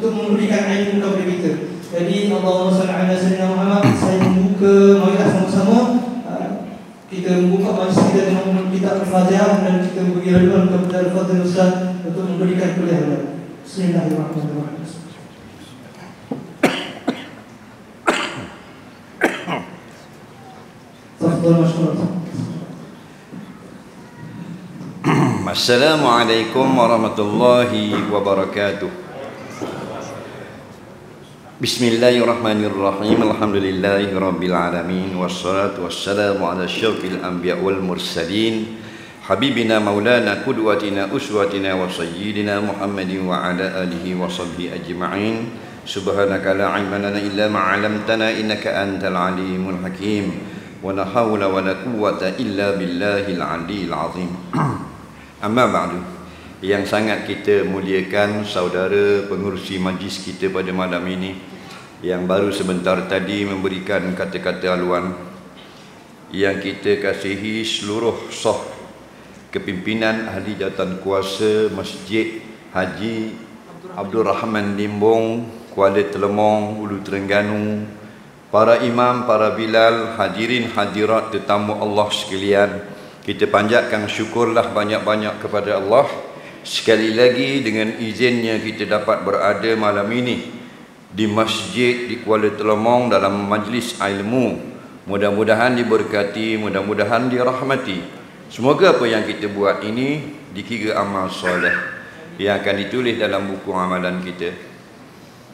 untuk memberikan ilmu kepada kita. Jadi Allahumma salli ala sayyidina Muhammad. Saya membuka, marilah sama-sama kita membuka majlis kita dengan kitab Al-Fatihah dan kita beri haluan kepada Al-Fadhil Ustaz untuk memberikan kuliah. Bismillahirrahmanirrahim. Assalamualaikum warahmatullahi wabarakatuh. Bismillahirrahmanirrahim. Alhamdulillahi rabbil alamin. Wassalatu wassalamu ala syarfil anbiya wal mursalin habibina maulana qudwatina uswatina wa sayyidina Muhammadin wa ala alihi wa sahbihi ajma'in. Subhanaka la ilma lana illa ma 'allamtana innaka antal alimul hakim. Wa la hawla wa la quwwata illa billahil aliyyil azim. Amma ba'du. Yang sangat kita muliakan saudara pengurusi majlis kita pada malam ini, yang baru sebentar tadi memberikan kata-kata haluan, yang kita kasihi seluruh sah kepimpinan ahli jawatan kuasa Masjid Haji Abdul Rahman Limbong, Kuala Telemong, Hulu Terengganu, para imam, para bilal, hadirin hadirat tetamu Allah sekalian, kita panjatkan syukurlah banyak-banyak kepada Allah. Sekali lagi dengan izinnya kita dapat berada malam ini di masjid di Kuala Telemong dalam majlis ilmu. Mudah-mudahan diberkati, mudah-mudahan dirahmati. Semoga apa yang kita buat ini dikira amal soleh yang akan ditulis dalam buku amalan kita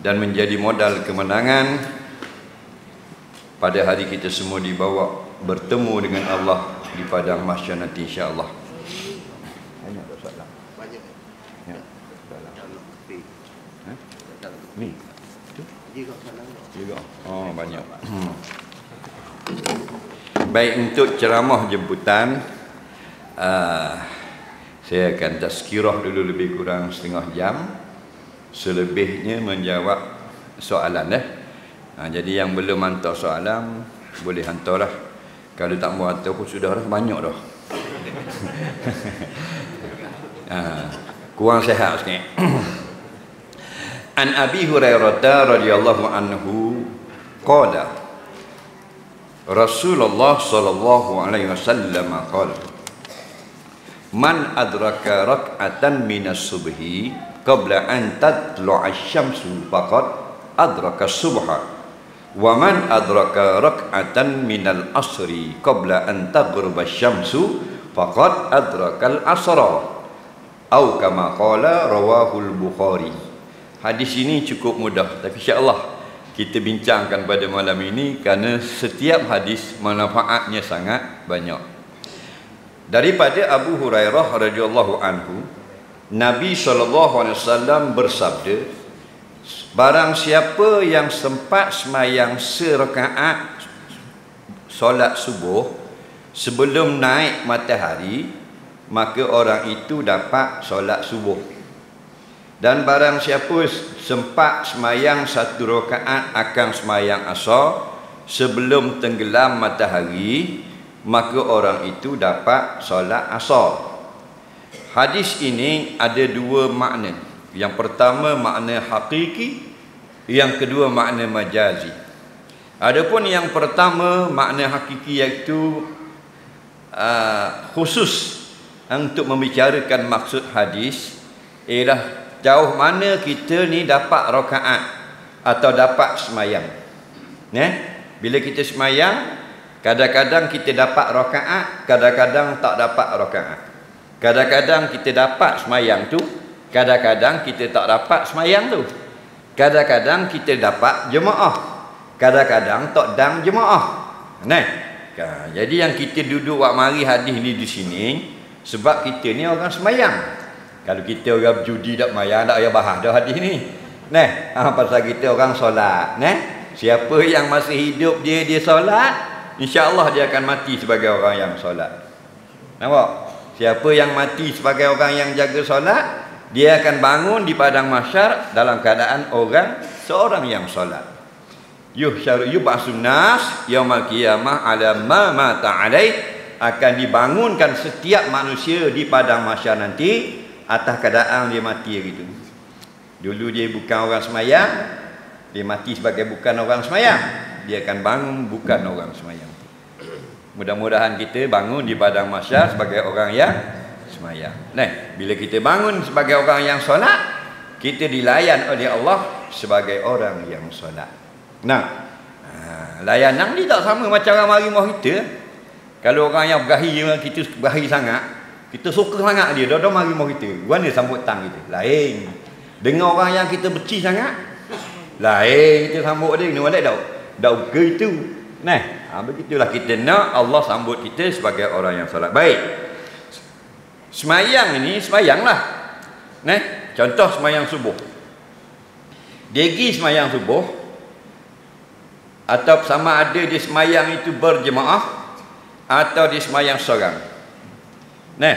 dan menjadi modal kemenangan pada hari kita semua dibawa bertemu dengan Allah di padang mahsyar nanti, insya-Allah. Banyak tak soalan? Banyak. Ya. Ni. Itu? Juga. Oh, banyak. Baik, untuk ceramah jemputan, saya akan tazkirah dulu lebih kurang setengah jam. Selebihnya menjawab soalan. Jadi yang belum hantar soalan boleh hantarlah. Kalau tak mau hantar pun sudah dah banyak dah. Kurang sehat sikit. An Abi Hurairah radhiyallahu anhu qala Rasulullah sallallahu alaihi wasallam qala Man adraka rak'atan minas subhi qabla an tatlu'a asy-syamsu faqad adraka subha wa man adraka rak'atan minal asri qabla an taghruba asy-syamsu faqad adrakal asra atau kama qala rawahul Bukhari. Hadis ini cukup mudah, tapi insya-Allah kita bincangkan pada malam ini kerana setiap hadis manfaatnya sangat banyak. Daripada Abu Hurairah radhiyallahu anhu, Nabi SAW bersabda, barang siapa yang sempat semayang serakaat solat subuh sebelum naik matahari, maka orang itu dapat solat subuh. Dan barang siapa sempat semayang satu rakaat akan semayang asar sebelum tenggelam matahari, maka orang itu dapat solat asar. Hadis ini ada dua makna. Yang pertama makna hakiki, yang kedua makna majazi. Adapun yang pertama makna hakiki iaitu khusus untuk membicarakan maksud hadis ialah jauh mana kita ni dapat rakaat atau dapat semayang. Bila kita semayang, kadang-kadang kita dapat rakaat, kadang-kadang tak dapat rakaat. Kadang-kadang kita dapat semayang tu, kadang-kadang kita tak dapat semayang tu. Kadang-kadang kita dapat jemaah, kadang-kadang tak dang jemaah. Jadi yang kita duduk buat mari hadis ni di sini sebab kita ni orang semayang. Kalau kita orang berjudi tak mayang, tak payah bahas dah hadis ni. Pasal kita orang solat. Siapa yang masih hidup dia solat, insya-Allah dia akan mati sebagai orang yang solat. Nampak? Siapa yang mati sebagai orang yang jaga solat, dia akan bangun di padang mahsyar dalam keadaan seorang yang solat. Yub'atsun nas yaumal qiyamah ala ma mata alaih, akan dibangunkan setiap manusia di padang mahsyar nanti atas keadaan dia mati gitu. Dulu dia bukan orang semayang, dia mati sebagai bukan orang semayang, dia akan bangun bukan orang semayang. Mudah-mudahan kita bangun di padang mahsyar sebagai orang yang semayang. Nah, bila kita bangun sebagai orang yang solat, kita dilayan oleh Allah sebagai orang yang solat. Nah, layanan ni tak sama macam orang mari rumah kita. Kalau orang yang berahi, kita berahi sangat, kita suka sangat dia, dia mari rumah kita, mana sambutan kita? Lain. Dengan orang yang kita benci sangat, lain kita sambut dia, kena balik dah ke itu. Nah, begitulah kita nak Allah sambut kita sebagai orang yang solat. Baik. Semayang ini, semayanglah. Nah, contoh semayang subuh. Dia pergi semayang subuh, atau sama ada dia semayang itu berjemaah atau dia semayang seorang. Nah,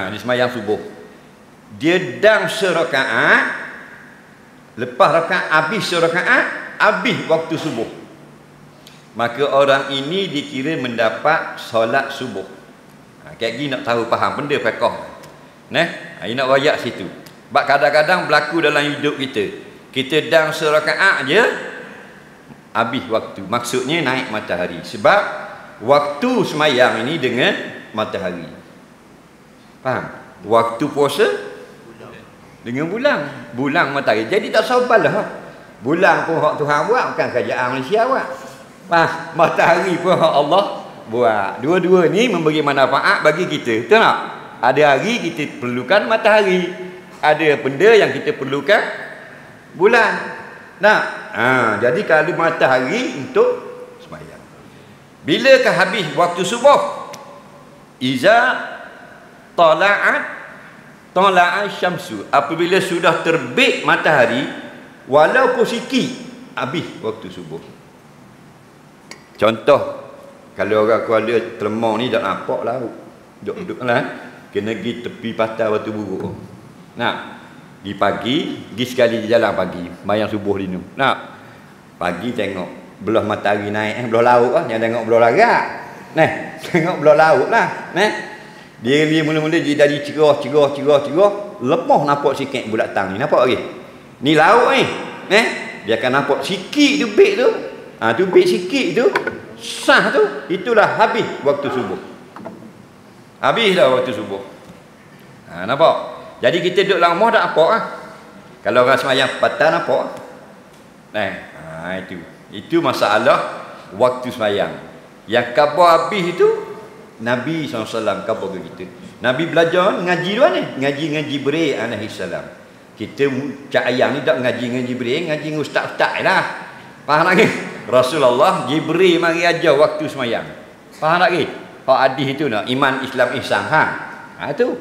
dia semayang subuh. Dia dang serakaat, lepas rakaat habis serakaat, habis waktu subuh. Maka orang ini dikira mendapat solat subuh. Kayak gini nak tahu faham benda fiqh. Nah, ini nak wayak situ. Sebab kadang-kadang berlaku dalam hidup kita. Kita dang serakaat je, habis waktu. Maksudnya naik matahari. Sebab waktu semayang ini dengan matahari. Faham? Waktu puasa dengan bulan matahari. Jadi tak sabarlah. Bulan pun hak Tuhan buat, bukan kerajaan Malaysia buat. Matahari pun hak Allah buat. Dua-dua ni memberi manfaat bagi kita. Betul tak? Ada hari kita perlukan matahari, ada benda yang kita perlukan bulan. Nah, jadi kalau matahari untuk sembahyang. Bilakah habis waktu subuh? Iza tala'at syamsu, apabila sudah terbit matahari, walaupun sikit, habis waktu subuh. Contoh, kalau orang Kuala Telemong ni tak nampak laut, duduk lah, kena pergi tepi patah Batu Buruk. Nah, di pagi, pergi sekali di jalan pagi, mayang subuh dinu. Nah, pagi tengok belah matahari naik, belah laut lah, jangan tengok belah larat. Nah, tengok belah laut lah. Nah, dia mula-mula dia dari cerah, lepas nampak sikit bulat tang ni, nampak lagi. Ni laut ni. Dia akan nampak sikit tu bit tu. Tu bit sikit tu, sah tu, itulah habis waktu subuh. Habislah waktu subuh. Nampak? Jadi kita duduk dalam rumah tak nampak ah. Kalau orang semayang petang nampak. Itu masalah waktu semayang. Yang khabar habis itu Nabi SAW khabar ke kita. Nabi belajar ngaji dua ni, ngaji Jibril alaihi salam. Kita cak ayang ni tak ngaji Jibril, ngaji ustaz-ustaz lah. Faham lagi? Rasulullah Jibril mari ajar waktu semayang. Faham lagi? Hak hadis itu nak iman Islam ihsan tu.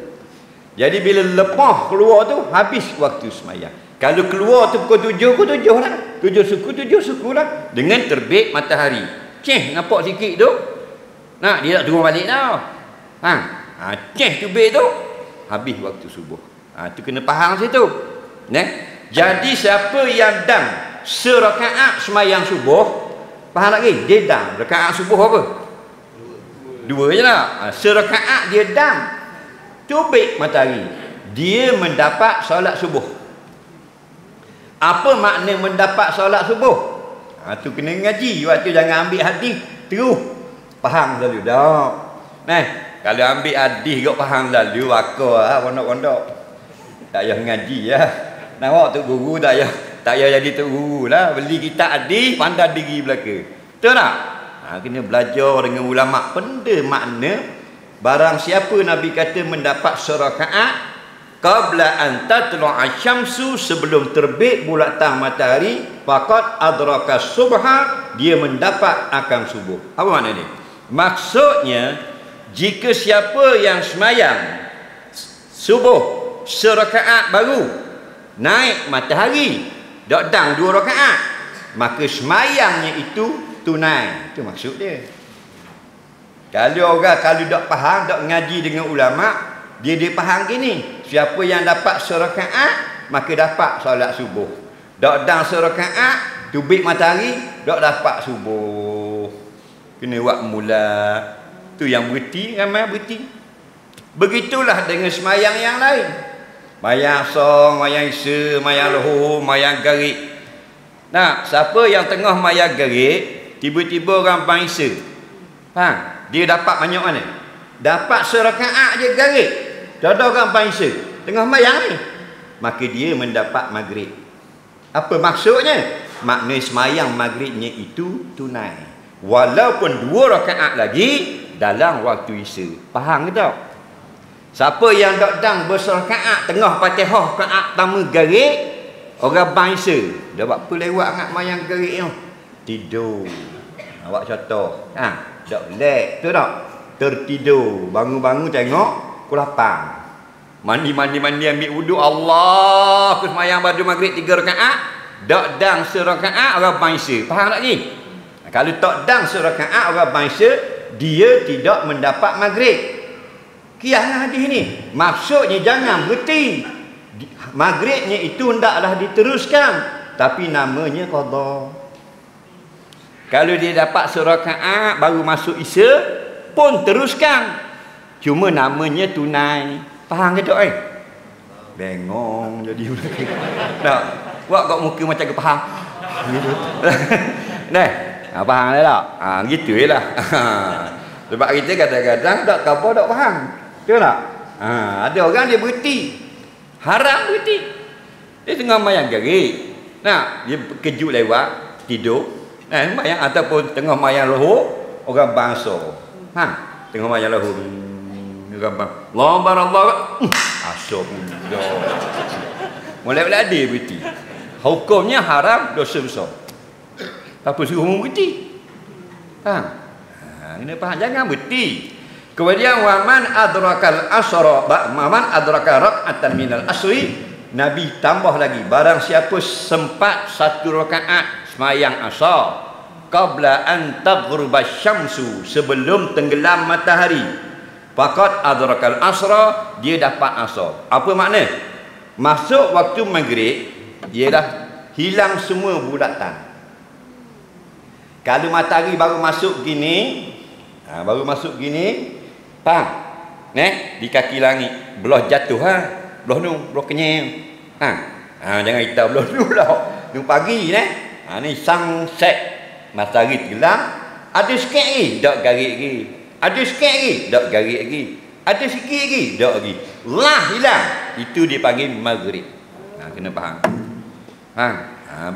Jadi bila lepas keluar tu habis waktu semayang. Kalau keluar tu pukul 7 lah. 7 suku lah. Dengan terbit matahari. Nampak sikit tu. Nah, dia tak turun balik tau. Tu bit tu habis waktu subuh. Tu kena faham situ. Jadi siapa yang dang serakaat semayang subuh, faham lagi? Dia dang rakaat subuh apa? Dua je lah. Serakaat dia dang terbit matahari, dia mendapat solat subuh. Apa makna mendapat solat subuh? Tu kena ngaji. Waktu jangan ambil hadis terus faham lalu dah. Kalau ambil hadis kau faham lalu wakar pondok-pondok. Tak payah ngaji lah. Nampak tu guru tak payah jadi tu guru lah. Beli kitab hadis, pandai diri belaka. Betul tak? Kena belajar dengan ulama. Benda makna barang siapa Nabi kata mendapat serakaat qabla an tatlu'a syamsu, sebelum terbit bulatan matahari, faqad adraka subha, dia mendapat akan subuh. Apa makna ni? Maksudnya jika siapa yang semayang subuh serakaat baru naik matahari dak dang 2 rakaat, maka semayangnya itu tunai. Itu maksud dia. Kalau orang tak faham, tak ngaji dengan ulama, dia faham gini, siapa yang dapat serakaat maka dapat solat subuh. Dak dang serakaat terbit matahari dak dapat subuh. Kena buat mula. Tu yang berhenti, ramai berhenti. Begitulah dengan semayang yang lain. Mayang song, mayang isa, mayang lohor, mayang garik. Nah, siapa yang tengah mayang garik, tiba-tiba orang bangsa. Faham? Dia dapat banyak mana? Dapat serakaat je garik. Ada orang bangsa tengah mayang ni. Maka dia mendapat maghrib. Apa maksudnya? Makna semayang maghribnya itu tunai. Walaupun 2 rakaat lagi dalam waktu isya. Faham ke tak? Siapa yang dang berserakaat tengah Fatihah rakaat pertama garik, orang bangsa dah buat apa lewat angkat mayang garik tu? Tidur. Awak contoh. Ha, dak lek tu tak? Tertidur, bangun-bangun tengok pukul 8. Mandi ambil wuduk, Allah, aku semayang pada maghrib 3 rakaat. Dak dang serakaat orang bangsa. Faham tak ni? Kalau tak dang serakaat orang bangsa, dia tidak mendapat maghrib. Kiaslah hadis ni. Maksudnya jangan berhenti. Maghribnya itu hendaklah diteruskan, tapi namanya qada. Kalau dia dapat serakaat baru masuk isya pun teruskan. Cuma namanya tunai. Faham ke tak? Bengong jadi. Tak. Buat kat muka macam ke faham. Gitu. Nah, faham tak? Gitu je lah. Sebab kita kadang-kadang tak apa tak faham. Betul tak? Ada orang dia berhenti. Haram berhenti. Dia tengah mayang garik. Nah, dia kejut lewat, tidur. Mayang ataupun tengah mayang lohor, orang bangsa. Tengah mayang lohor. Orang bang. Allah. Asyik pula. Mulai dia berhenti. Hukumnya haram, dosa besar. Apa suruh berhenti? Kena faham, jangan berhenti. Kemudian waman adrakal asra, man adraka rak'atan minal asri, Nabi tambah lagi, barang siapa sempat 1 rakaat semayang asar qabla an taghruba syamsu, sebelum tenggelam matahari, faqad adrakal asra, dia dapat asar. Apa makna? Masuk waktu maghrib ialah hilang semua bulatan. Kalau matahari baru masuk gini, faham? Di kaki langit, belah jatuh belah nu, belah kenyang. Jangan hitam belah nu lah. Nu pagi ni sunset, matahari tenggelam, ada sikit lagi dak garik lagi. Ada sikit lagi dak garik lagi. Ada sikit lagi dak lagi. Lah hilang. Itu dipanggil maghrib. Kena faham.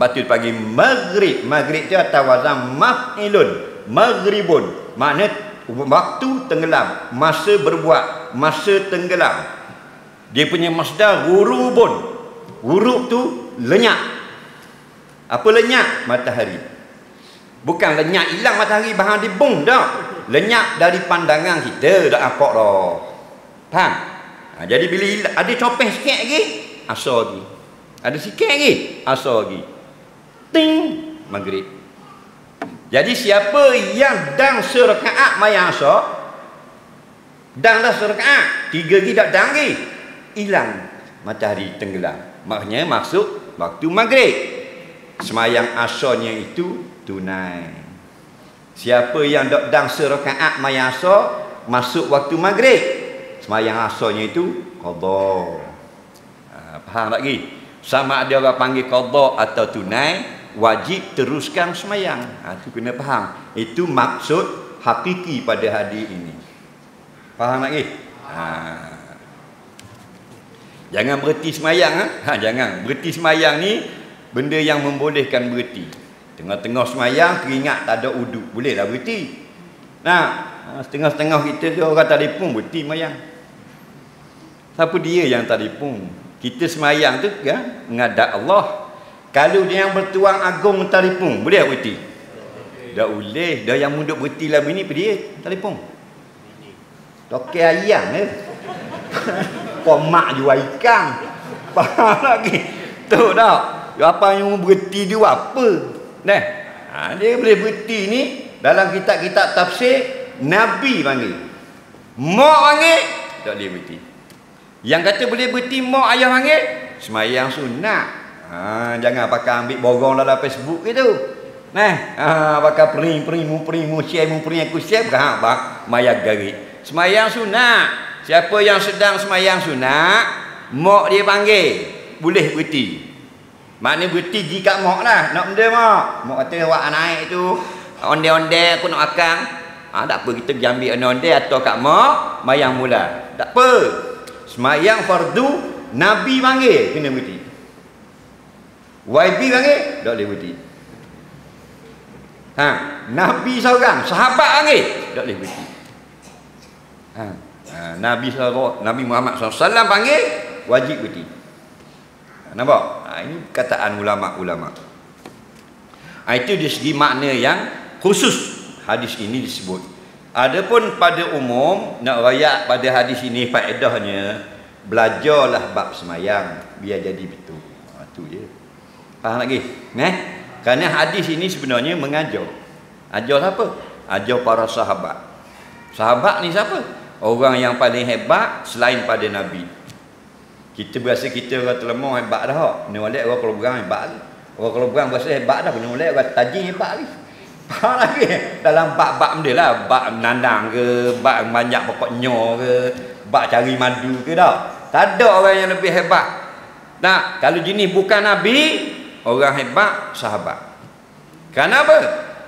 Batul pagi maghrib. Maghrib tu atas wazan maf'ilun, maghribun. Makna waktu tenggelam, masa berbuat, masa tenggelam. Dia punya masdar ghurubun. Ghurub tu lenyap. Apa lenyap? Matahari. Bukan lenyap hilang matahari bahan dibung dah. Lenyap dari pandangan kita dah nampak dah. Faham? Jadi bila ada copeh sikit lagi, asar lagi. Ada sikit lagi, asar lagi. Ting, maghrib. Jadi siapa yang dang serakaat mayang asar, dang dah serakaat, 3 lagi tak dang lagi, hilang, matahari tenggelam. Maknanya masuk waktu maghrib. Semayang asarnya itu tunai. Siapa yang tak dang serakaat mayang asar, masuk waktu maghrib, semayang asarnya itu qada. Faham tak lagi? Sama ada orang panggil qada atau tunai, wajib teruskan semayang. Itu kena faham. Itu maksud hakiki pada hadis ini. Faham lagi? Jangan berhenti semayang. Jangan. Berhenti semayang ni benda yang membolehkan berhenti. Tengah-tengah semayang teringat tak ada uduk, bolehlah berhenti. Setengah-setengah kita tu orang telefon berhenti semayang. Siapa dia yang telefon? Kita semayang tu kan menghadap Allah. Kalau dia yang bertuang agung telefon, boleh tak berhenti? Tak boleh. Dah yang munduk berhenti lah bini apa dia telefon? Toke ayam Pomak jual ikan. Faham lagi? Tu tak? Apa yang berhenti dia apa? Dia boleh berhenti ni dalam kitab-kitab tafsir Nabi panggil. Mak panggil tak boleh berhenti. Yang kata boleh berhenti mak ayah panggil, semayang sunat. Jangan pakai ambil borong dalam Facebook gitu. Pakai primu share aku share maya garik. Semayang sunat. Siapa yang sedang semayang sunat, mak dia panggil, boleh berhenti. Maknanya berhenti pergi kat mak lah. Nak benda mak. Mak kata awak naik tu, onde-onde aku nak makan. Tak apa, kita pergi ambil onde-onde atau kat mak, mayang mula. Tak apa. Semayang fardu, Nabi panggil, kena berhenti. YB panggil, tak boleh berhenti. Nabi seorang, sahabat panggil, tak boleh berhenti. Nabi Muhammad SAW panggil, wajib berhenti. Nampak? Ini kataan ulama-ulama. Itu dari segi makna yang khusus hadis ini disebut. Adapun pada umum, nak rayak pada hadis ini faedahnya, belajarlah bab semayang biar jadi betul. Itu je. Faham lagi? Kerana hadis ini sebenarnya mengajar. Ajar siapa? Ajar para sahabat. Sahabat ni siapa? Orang yang paling hebat selain pada Nabi. Kita berasa kita orang terlemah hebat dah. Kena molek orang kalau berang hebat lagi. Orang kalau berang berasa hebat dah. Kena molek orang tajing hebat lagi. Faham lagi? Dalam bab-bab benda lah. Bab nandang ke, bab banyak pokok nyor ke, bab cari madu ke tak. Tak ada orang yang lebih hebat. Nah, kalau jenis bukan Nabi, orang hebat sahabat. Kenapa?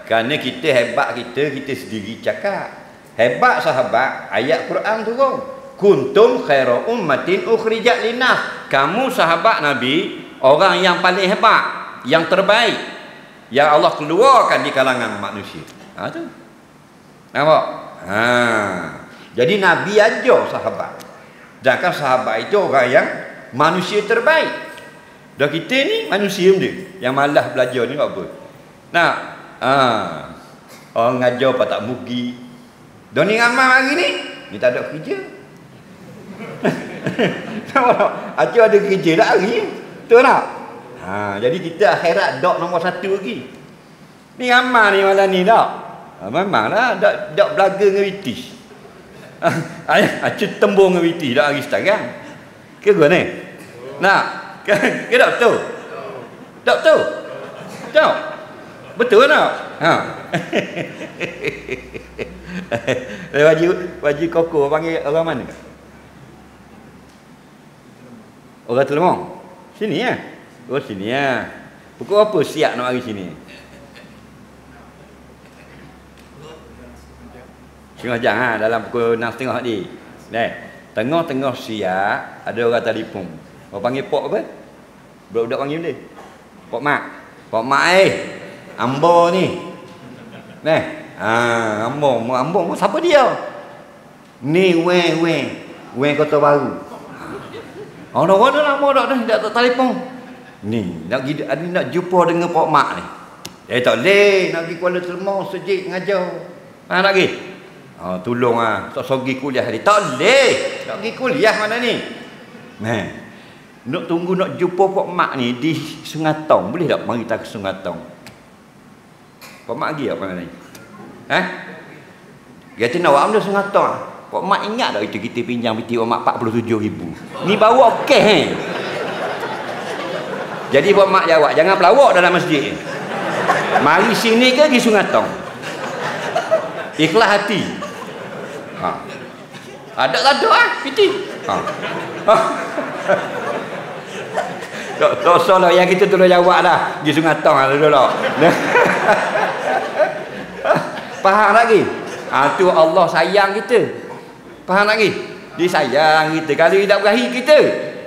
Kerana kita hebat kita sendiri cakap. Hebat sahabat, ayat Quran turun. Kuntum khaira ummatin ukhrijat linnas. Kamu sahabat Nabi, orang yang paling hebat, yang terbaik, yang Allah keluarkan di kalangan manusia. Tu. Nampak? Jadi Nabi ajar sahabat. Sedangkan sahabat itu orang yang manusia terbaik. Dan kita ni manusia dia yang malas belajar ni apa? Nah, orang ngajar apa tak mugi. Dan ni amal hari ni tak ada kerja. Acik ada kerja tak hari? Betul tak? Jadi kita akhirat dok nombor 1 lagi. Ni amal ni malam ni tak? Memanglah dok belaga dengan British. Acik tembung dengan British tak hari sekarang. Ke gua ni? Nah, ke tak betul? Tak betul? Tak? Betul tak? Wajib koko panggil orang mana? Orang Telemong. Sini ya. Oh sini ya. Pukul apa siap nak mari sini? Setengah jam dalam pukul 6.30 tadi. Tengah-tengah siap ada orang telefon. Orang panggil pok apa? Budak-budak panggil dia. Pok Mak. Pok Mak Ambo ni. Ambo siapa dia? Ni Wen Kota Baru. Orang-orang dah lama tak telefon. Ni nak jumpa dengan Pok Mak ni. Tak boleh nak pergi Kuala Selmau sejik ngajar. Nak pergi? Tolong tak pergi kuliah ni. Tak boleh. Nak pergi kuliah mana ni? Nak tunggu nak jumpa Pok Mak ni di Sungai Tong. Boleh tak mari kita ke Sungai Tong? Pok Mak pergi apa ni? Dia kata nak awak Sungai Tong. Pok Mak ingat tak kita pinjam piti Pok Mak 47,000. Ni bawa okey. Jadi Pok Mak jawab, jangan pelawak dalam masjid. Mari sini ke di Sungai Tong. Ikhlas hati. Ada tak ada piti. Tak salah yang kita tolong jawab dah. Di Sungai Tong dulu. Faham lagi? Tu Allah sayang kita. Faham lagi? Dia sayang kita. Kalau dia tak berakhir kita,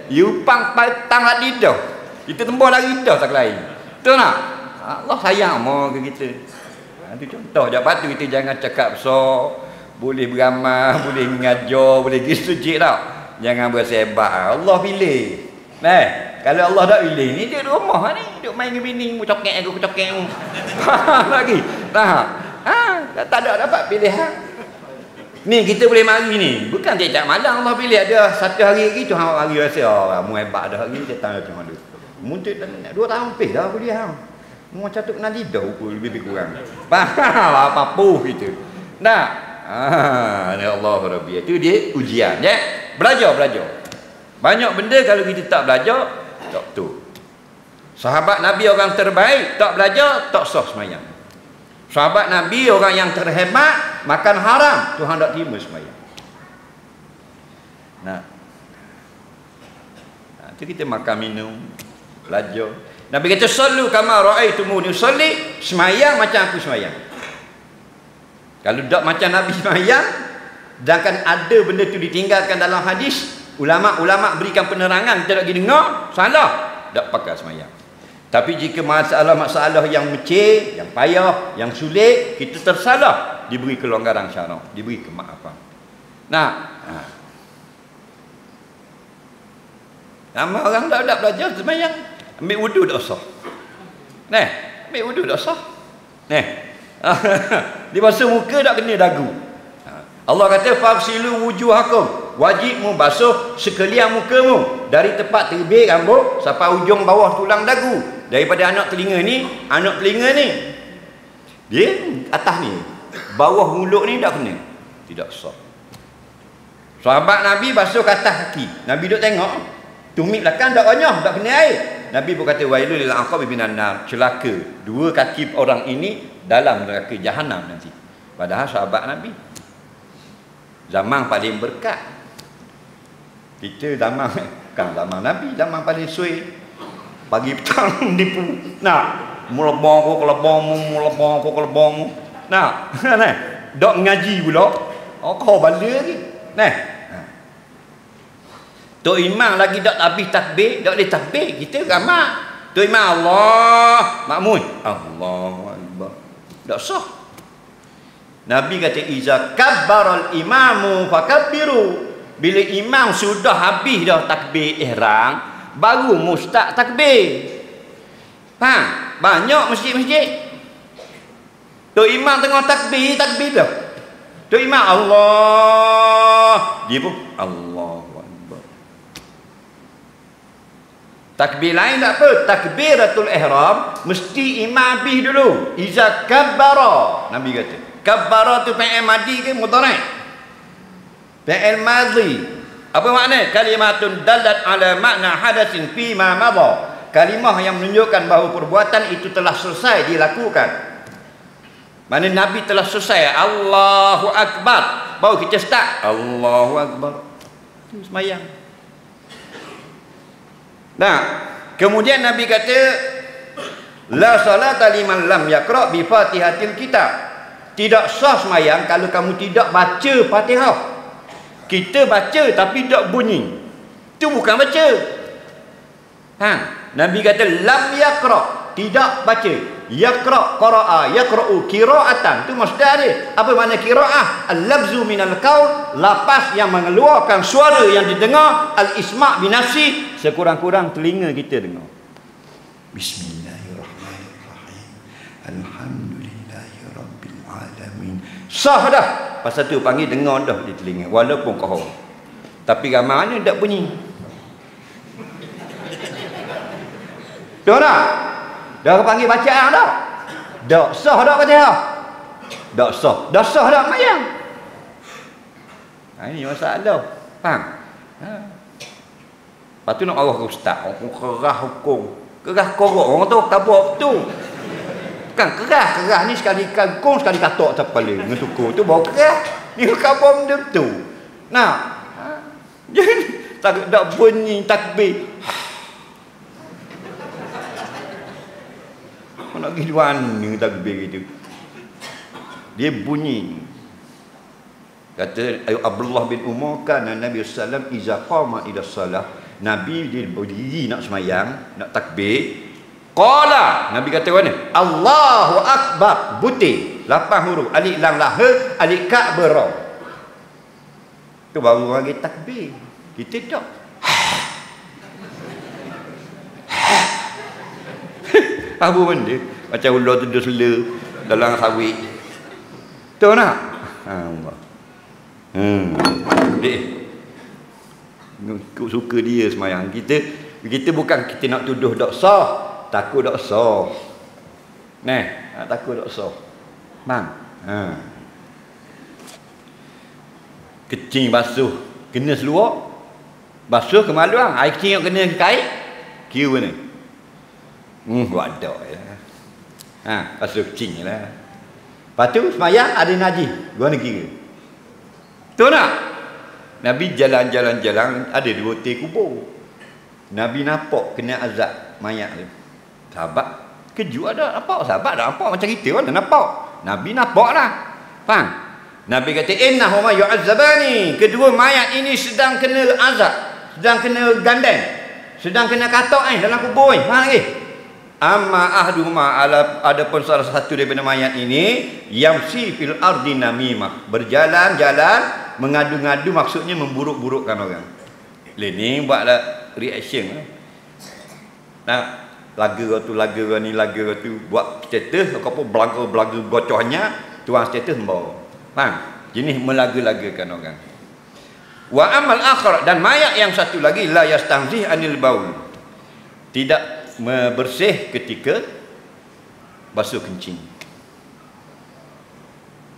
yupang patang lah lidah. Kita tembak lagi lidah tak lain. Betul tak? Allah sayang sama ke kita. Itu contoh. Lepas tu kita jangan cakap besar. Boleh beramal, boleh mengajar, boleh pergi sujud tak? Jangan berasa hebat. Allah pilih. Kalau Allah tak pilih, ni dia duduk rumah ni. Duduk main dengan bini. Cokek aku, cokek aku. Lagi. Tak ada dapat pilihan. Ni kita boleh mari ni. Bukan tiap-tiap malam Allah pilih. Ada satu hari lagi Tuhan mari rasa kamu hebat dah hari ni. Dia tanya macam mana. Mungkin 2 tahun lebih dah kuliah. Macam tu kena lidah lebih kurang. Faham apa-apa kita. Ya Allah Rabbi. Itu dia ujian ya. Belajar. Banyak benda kalau kita tak belajar tak betul. Sahabat Nabi orang terbaik, tak belajar tak sah sembahyang. Sahabat Nabi orang yang terhebat, makan haram, Tuhan tak terima sembahyang. Tu kita makan minum, belajar. Nabi kata sallu kama raaitumuni usalli, semayang macam aku semayang. Kalau tak macam Nabi semayang, sedangkan ada benda tu ditinggalkan dalam hadis, ulama-ulama berikan penerangan, kita nak pergi dengar, salah, tak pakai semayang. Tapi jika masalah-masalah yang mecih, yang payah, yang sulit, kita tersalah, diberi kelonggaran syarak, diberi kemaafan. Nah, ramai orang tak belajar semayang, ambil wudu tak sah. Ambil wudu tak sah. Dia basuh muka tak kena dagu. Allah kata fafsilu wujuhakum, wajib mu basuh sekalian mukamu dari tempat terbit rambut sampai ujung bawah tulang dagu, daripada anak telinga ni dia atas ni, bawah mulut ni tak kena, tidak sah. Sahabat Nabi basuh ke atas kaki, Nabi duk tengok tumit belakang tak banyak, tak kena air. Nabi pun kata wailul lil aqab minan nar, celaka dua kaki orang ini dalam neraka jahanam nanti. Padahal sahabat Nabi zaman paling berkat. Kita zaman Nabi, zaman paling suai. Pagi petang nipu. Nah, melebong ko kelebong. Nah, dok ngaji pula. Kau bala lagi. Tok imam lagi tak habis takbir, tak boleh takbir. Kita ramai. Tok imam Allah, makmum Allahu akbar. Tak sah. Nabi kata iza kabbaral imamu fakabbiru. Bila imam sudah habis dah takbir ihram, baru mustaq takbir. Banyak masjid-masjid tok imam tengah takbir dah. Tok imam Allah, dia pun Allahu akbar. Takbir lain tak apa, takbiratul ihram mesti imam habis dulu. Iza kabbara, Nabi kata kabbara tu fi'il madhi ke mudhari'? Fi'il madhi. Apa makna? Kalimatun dalat ala makna hadatsin fi ma madha. Kalimah yang menunjukkan bahawa perbuatan itu telah selesai dilakukan. Mana Nabi telah selesai Allahu akbar, baru kita start Allahu akbar. Itu sembahyang. Nah, kemudian Nabi kata la salata liman lam yaqra bi Fatihatil kitab. Tidak sah semayang kalau kamu tidak baca Fatihah. Kita baca tapi tak bunyi, itu bukan baca. Nabi kata lam yaqra, tidak baca. Yaqra, qara'a, yaqra'u, qira'atan, itu masdar dia. Apa makna qira'ah? Al-lafzu minal qaul, lapas yang mengeluarkan suara yang didengar. Al-isma' binafsi, sekurang-kurang telinga kita dengar. Bismillahirrahmanirrahim, alhamdulillahirabbil alamin. Sah dah. Pasal tu panggil dengar dah di telinga, walaupun kau. Tapi ramai mana tak bunyi. Tahu tak? Dah panggil bacaan dah. Tak sah dah Fatihah. Tak sah. Dah sah dah mayang. Ini masalah. Faham? Lepas tu nak arah ke ustaz. Kerah hukum. Kerah korok. Orang tahu kabur tu. Bukan kerah ni sekali kagum, sekali katok atas kepala dengan tukur tu bawa kerah. Ni kabur benda tu. Nah, jadi tak bunyi takbir. Nak pergi mana takbir itu? Dia bunyi. Kata Abdullah bin Umar kan Nabi sallallahu alaihi wasallam iza qama ila salah, Nabi dia berdiri nak semayang, nak takbir. Qala, Nabi kata mana? Allahu akbar, butir 8 huruf, alif lam lah, alif ka ra. Tu baru orang takbir. Kita tak. Apa benda? Macam ular tidur sela dalam sawit. Tahu tak? Allah. Dia suka dia semayang. Kita bukan kita nak tuduh tak sah, takut tak sah. Takut tak sah. Bang. Kecing basuh kena seluar. Basuh kemaluan, air kecing yang kena kain. Kira mana? Wadah ya. Basuh kecing lah. Lepas tu semayang ada najis. Gua nak kira. Tahu tak? Nabi jalan-jalan ada 2 hotel kubur. Nabi nampak kena azab mayat tu. Sahabat kejut ada nampak, sahabat dah nampak macam kita kan nampak. Nabi nampak lah. Faham? Nabi kata innahuma yu'azzabani. Kedua mayat ini sedang kena azab, sedang kena gandeng, sedang kena katok dalam kubur. Faham lagi? Amma ahduhuma, adapun salah satu daripada mayat ini yamsi fil ardi namimah, berjalan-jalan mengadu-ngadu, maksudnya memburuk-burukkan orang. Ni buatlah reaction. Nah, laga tu buat status, apa belaga gocohnya tuang status membawa. Faham? Jenis melaga-lagakan orang. Wa amal akhar, dan mayat yang satu lagi la yastanzih anil baul, tidak bersih ketika basuh kencing.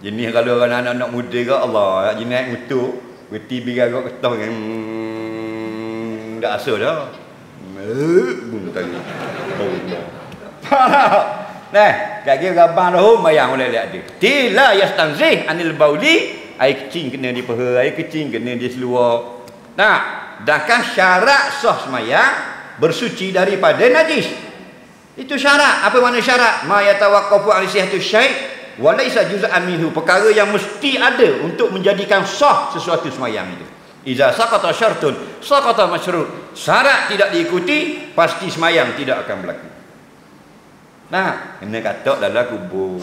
Jenis kalau orang anak-anak muda ke Allah, jenis naik motor berti biar kau ketah kan dak asal dah. Bung tadi. Nah, kat dia gambar dah mayang boleh lihat dia. Tila yastanzih anil bauli, air kecing kena di paha, air kecing kena di seluar. Nah, sedangkan syarat sah sembahyang bersuci daripada najis. Itu syarat. Apa makna syarat? Ma yatawaqqafu an sihhatu syai' wa laysa juz'an minhu, perkara yang mesti ada untuk menjadikan sah sesuatu sembahyang itu. Iza saqata syartun saqata masyrut. Syarat tidak diikuti, pasti sembahyang tidak akan berlaku. Nah, kena katok dalam kubur.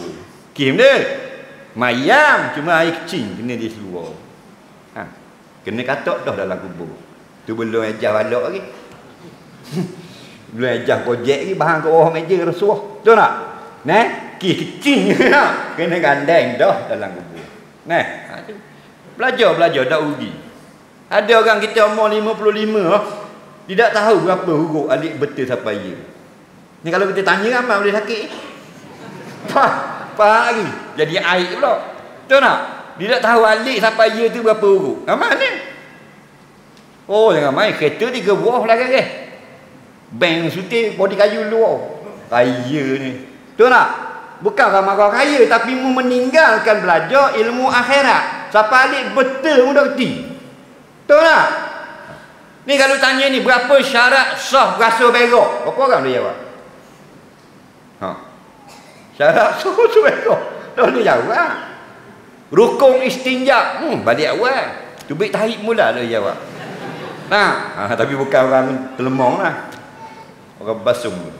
Kim dia. Mayang cuma air kecing kena di seluar. Kena katok dah dalam kubur. Tu belum ejah balok lagi. Belum ejah projek lagi, bahan kat bawah meja rasuah. Betul tak? Nah, kecing kena gandeng dah dalam kubur. Nah, belajar tak rugi. Ada orang kita umur 55 tidak tahu berapa huruf alif betul sampai ya. Ni kalau kita tanya ramai boleh sakit. Faham lagi. Jadi aib pula. Betul tak? Dia tak tahu alif sampai ya tu berapa huruf. Ramai ni. Oh, jangan main kereta 3 buah belakang ke. Bank suti bodi kayu luar. Kaya ni. Betul tak? Bukan ramai orang kaya, tapi mu meninggalkan belajar ilmu akhirat. Sampai alif betul mu dah reti. Betul tak? Ni kalau tanya ni berapa syarat sah basuh berak? Berapa orang boleh jawab? Syarat sah basuh berak. Dah boleh jawab. Rukun istinja. Balik awal. Tubik tahib mula dia jawab. Tapi bukan orang telemong lah. Orang basuh mula.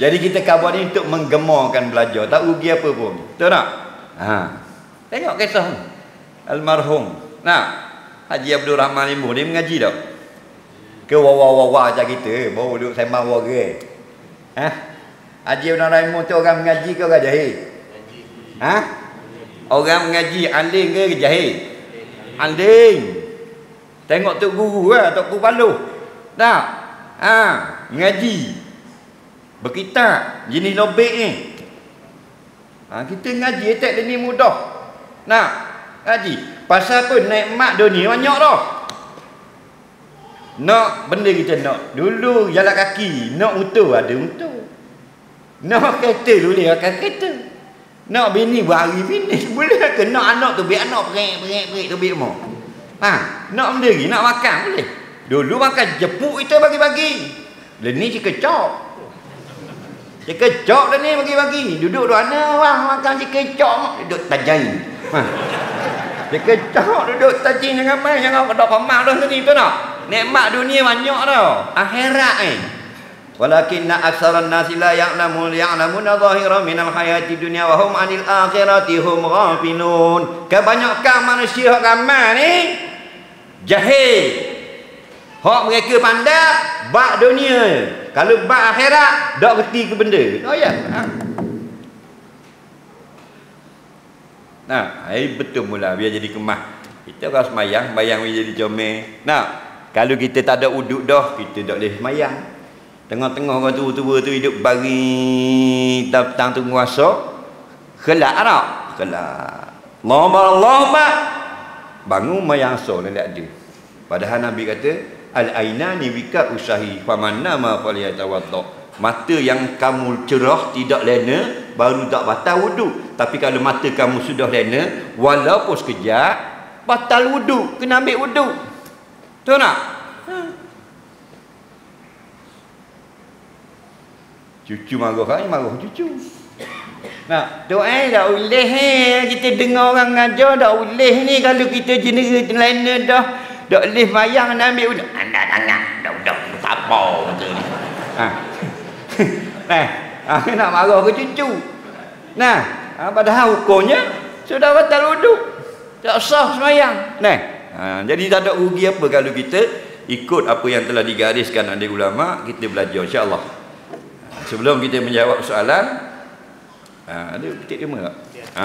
Jadi kita kabar ni untuk menggemarkan belajar. Tak rugi apa pun. Betul tak? Tengok kisah ni. Almarhum. Haji Abdul Rahman Limbu dia mengaji tak? Ke wawa-wawa macam kita, baru duduk sembang warga. Haji Abdul Rahman Limbu tu orang mengaji ke orang jahil? Orang mengaji aling ke jahil? Aling. Tengok tok guru lah, tok guru Paluh. Tak? Mengaji. Berkitab jenis lobek ni. Kita ngaji tak dia ni mudah. Ngaji. Pasal apa? Nikmat dunia banyak dah. Nak benda kita nak. Dulu jalan kaki, nak motor ada motor. Nak kereta dulu dia akan kereta. Nak bini berhari finish boleh ke? Nak anak tu biar anak perik tu biar mau. Nak benda lagi, nak makan boleh. Dulu makan jepuk itu bagi-bagi. Lah ni cikecok. Cikecok dah ni bagi-bagi. Duduk mana orang makan cikecok, duduk tajai. Dia kecok duduk tajing dengan main, jangan dak pamak dah tadi tu nak. Nikmat dunia banyak dah. Akhirat walakinna aktsaran nasi la ya'lamuna zahiran minal hayati dunya wa hum 'anil akhirati hum ghafilun. Kebanyakan manusia hak ramai ni jahil. Hak mereka pandai bab dunia. Kalau bab akhirat dak reti ke benda. Oh ya. Betul mula biar jadi kemah. Kita orang semayang, bayang biar jadi comel. Kalau kita tak ada uduk dah, kita tak boleh semayang. Tengah-tengah orang tua-tua tu hidup bagi tang tu nguasa. Kelak tak? Kelak. Allahumma bangun mayang so lihat dia. Padahal Nabi kata al-ainani wika usahi famanna ma faliyatawadda. Mata yang kamu cerah tidak lena baru tak batal wuduk. Tapi kalau mata kamu sudah lena walaupun sekejap batal wuduk, kena ambil wuduk. Tahu tak? Cucu marah kan, marah cucu. Nah, doa dah ulih kita dengar orang ngajar dah ulih ni kalau kita jenera lain dah ulih mayang nak ambil udah. Anda tangan dah tak apa kata ni. Nak marah ke cucu. Nah, padahal hukumnya sudah batal wuduk. Tak sah semayang. Jadi tak ada rugi apa kalau kita ikut apa yang telah digariskan oleh ulama, kita belajar insya-Allah. Sebelum kita menjawab soalan, ada petik lima tak?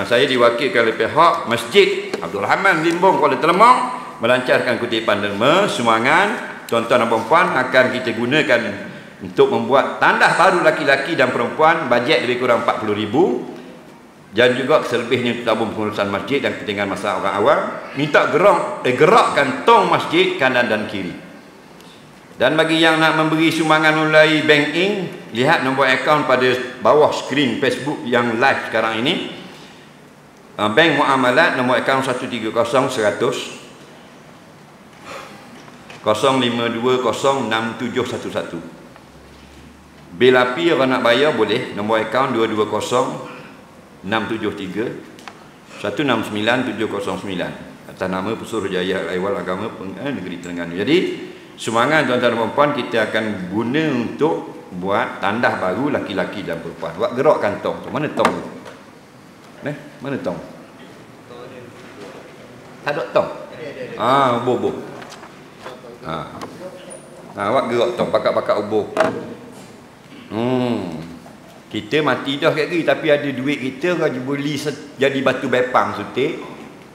Saya diwakilkan oleh pihak Masjid Abdul Rahman Limbong Kuala Telemong melancarkan kutipan derma sumbangan tuan-tuan dan puan akan kita gunakan untuk membuat tandah baru laki-laki dan perempuan, bajet lebih kurang 40,000, dan juga selebihnya untuk tabung pengurusan masjid dan kepentingan masalah orang awam. Minta gerakkan tong masjid kanan dan kiri. Dan bagi yang nak memberi sumbangan melalui banking, lihat nombor akaun pada bawah skrin Facebook yang live sekarang ini. Bank Muamalat nombor akaun 130 100 052067711. Bil api orang nak bayar boleh, nombor akaun 220 673 169709 atas nama Pesuruhjaya Aihwal Agama Negeri Terengganu. Jadi sumbangan tuan-tuan dan puan kita akan guna untuk buat tandah baru laki-laki dan perempuan. Buat gerak kantong tu. Mana tong tu? Mana tong? Tak ada tong. Ubur-ubur. Awak gerak tong, pakat-pakat ubur. Kita mati dah kat gini, tapi ada duit kita kau beli jadi batu bepang sutik,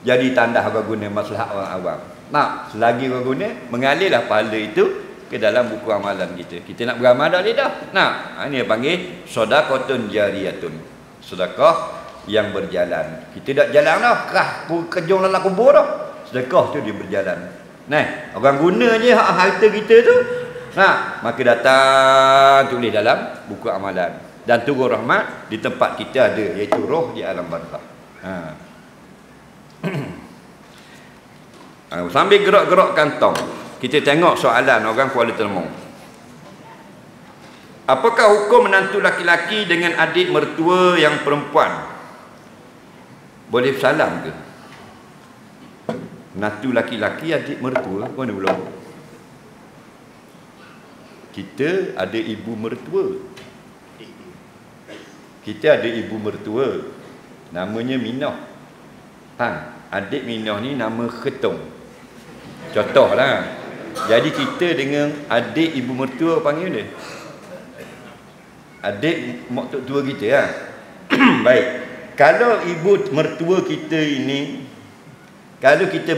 jadi tandah kau guna maslahat orang awam. Nak, selagi kau guna, mengalirlah pahala itu ke dalam buku amalan kita. Kita nak beramal dah dah. Nah, ini yang panggil sedekahun jariyatun. Sedekah yang berjalan. Kita tak jalan dah, kejong dalam kubur dah. Sedekah tu dia berjalan. Nah, orang guna je harta kita tu. Nah, maka datang tulis dalam buku amalan. Dan turun rahmat di tempat kita ada, iaitu roh di alam barzakh. Sambil gerak-gerak kantong, kita tengok soalan orang Kuala Telemong. Apakah hukum menantu laki-laki dengan adik mertua yang perempuan? Boleh salam ke? Menantu laki-laki, adik mertua, mana pula? Kita ada ibu mertua. Kita ada ibu mertua, namanya Minah. Adik Minah ni nama Ketong. Contohlah. Jadi kita dengan adik ibu mertua panggil dia adik mak tok tua kita lah. Baik. Kalau ibu mertua kita ini, kalau kita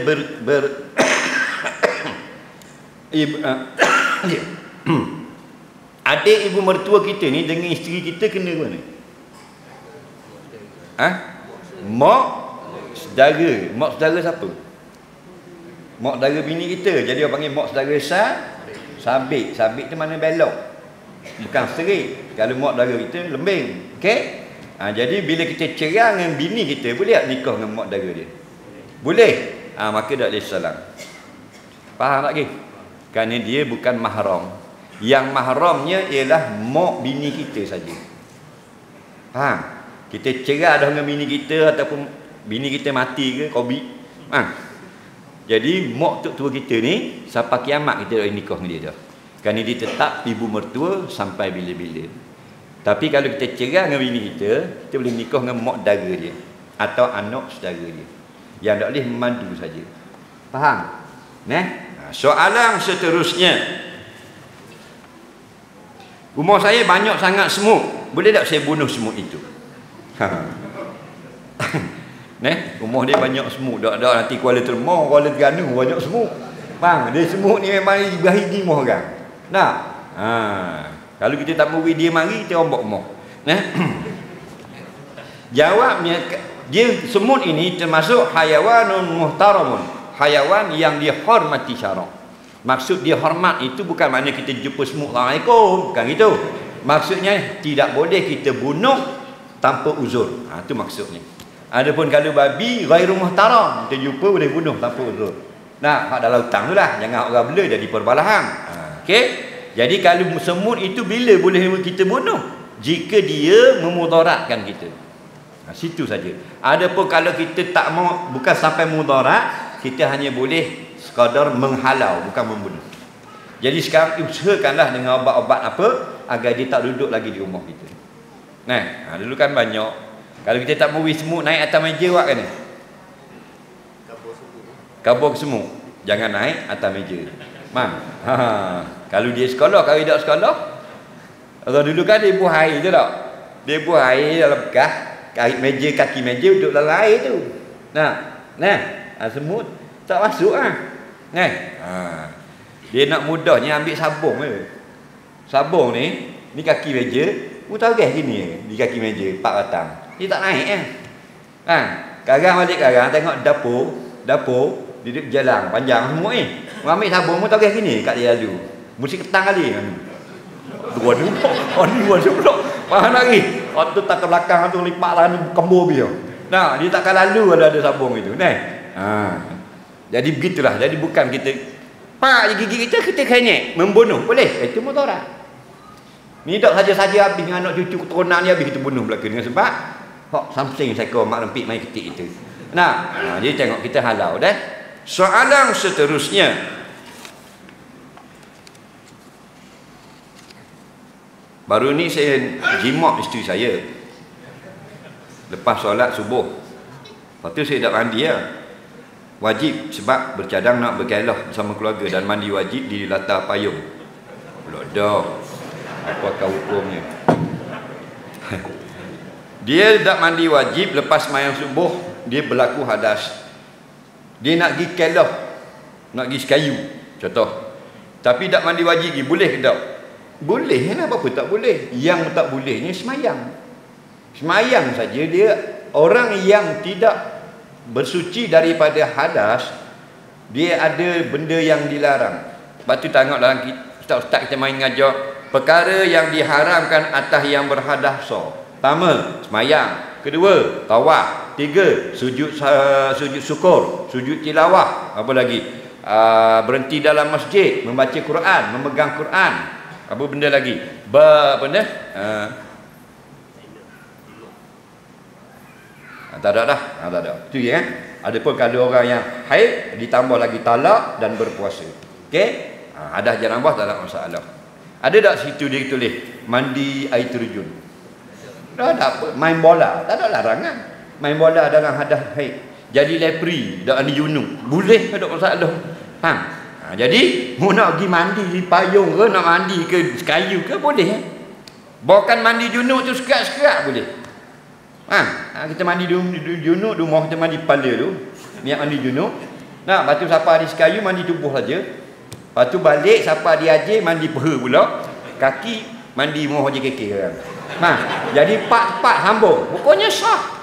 adik ibu mertua kita ni dengan isteri kita kena mana? Mak saudara. Mak saudara siapa? Mak saudara bini kita. Jadi orang panggil mak saudara sabik. Sabik tu mana belok, bukan serik. Kalau mak saudara kita lembing. Okey. Jadi bila kita cerai dengan bini kita, boleh tak nikah dengan mak saudara dia? Boleh. Maka tak boleh salam. Faham tak ke? Kerana dia bukan mahram. Yang mahramnya ialah mak bini kita saja. Faham? Kita cerai dah dengan bini kita ataupun bini kita mati ke COVID. Jadi mak tok tua kita ni sampai kiamat kita dah nikah dengan dia dah. Kerana dia tetap ibu mertua sampai bila-bila. Tapi kalau kita cerai dengan bini kita boleh nikah dengan mak saudara dia atau anak saudara dia. Yang tak boleh memandu saja. Faham? Soalan seterusnya. Rumah saya banyak sangat semut. Boleh tak saya bunuh semut itu? Rumah dia banyak semut. Tak ada nanti Kuala Telemong, Kuala Terengganu banyak semut. Bang, dia semut ni memang berahi rumah orang. Nah. Kalau kita tak beri dia mari, kita rombak rumah. Jawabnya, dia semut ini termasuk hayawanun muhtaramun. Hayawan yang dihormati syarak. Maksud dia hormat itu bukan makna kita jumpa semut Assalamualaikum, bukan gitu. Maksudnya tidak boleh kita bunuh tanpa uzur. Itu maksudnya. Adapun kalau babi ghairu muhtaram, kita jumpa boleh bunuh tanpa uzur. Nah, hak dalam hutang tu lah. Jangan orang bela jadi perbalahan. Okey. Jadi kalau semut itu bila boleh kita bunuh? Jika dia memudaratkan kita. Situ saja. Adapun kalau kita tak mau, bukan sampai mudarat, kita hanya boleh sekadar menghalau, bukan membunuh. Jadi sekarang usahakanlah dengan obat-obat apa agar dia tak duduk lagi di rumah kita. Nah, dulu kan banyak. Kalau kita tak mau semut naik atas meja buat kan ni? Kabur semut. Jangan naik atas meja. Kalau dia sekolah, kalau tidak sekolah, orang dulu kan dia buah air je tak? Dia buah air dalam bekas, kaki meja duduk dalam air tu. Semut tak masuk dia nak mudahnya ambil sabung je. Sabung ni kaki meja, tarik gini di kaki meja 4 batang. Dia tak naik Karang balik tengok dapur dia duduk jalan panjang semua ni. Ambil sabung pun tarik gini kat dia lalu. Mesti ketang kali dua pulak. Faham lagi? Waktu tak ke belakang tu lipat lah kembur dia. Dia takkan lalu kalau ada sabung itu. Jadi begitulah. Jadi bukan kita gigi kita kenyek membunuh. Boleh. Itu mudarat. Ni tak saja-saja habis dengan anak cucu keturunan dia habis kita bunuh belaka dengan sebab something seko mak lempik main ketik itu. Jadi tengok kita halau dah. Soalan seterusnya, baru ni saya jimat isteri saya lepas solat subuh. Lepas tu saya tak mandi wajib sebab bercadang nak berkelah bersama keluarga dan mandi wajib di latar payung. Lodoh. Apakah hukumnya? Dia tak mandi wajib lepas sembahyang subuh, dia berlaku hadas. Dia nak pergi kelah, nak pergi sekayu contoh, tapi tak mandi wajib, boleh ke tak? Boleh lah, apa tak boleh. Yang tak bolehnya semayang. Semayang saja dia, orang yang tidak bersuci daripada hadas, dia ada benda yang dilarang. Lepas tu tengok dalam ustaz-ustaz kita main ngajar perkara yang diharamkan atas yang berhadas. Pertama, semayang. Kedua, tawaf. Tiga, sujud syukur, sujud tilawah. Apa lagi? Berhenti dalam masjid, membaca Quran, memegang Quran. Apa benda lagi? Tak ada dah. Tak ada. Itu ya. Adapun kalau orang yang haid ditambah lagi talak dan berpuasa. Okey? Ada jalan bawah tak ada masalah. Ada tak situ dia tulis mandi air terjun? Tak ada apa. Main bola, tak ada larangan. Main bola dalam hadas haid. Jadi lepri, dak mandi junub. Boleh, tak ada masalah. Faham? Jadi, mau nak pergi mandi di payung ke, nak mandi ke kayu ke, boleh. Bukan mandi junub tu sekat-sekat boleh. Kita mandi junub, rumah kita mandi kepala tu. Niat mandi junub. Lepas tu siapa di sekayu mandi tubuh saja. Lepas tu balik siapa di haji mandi peha pula. Kaki mandi muah haji kekek kan. Jadi part-part hambung. Pokoknya sah.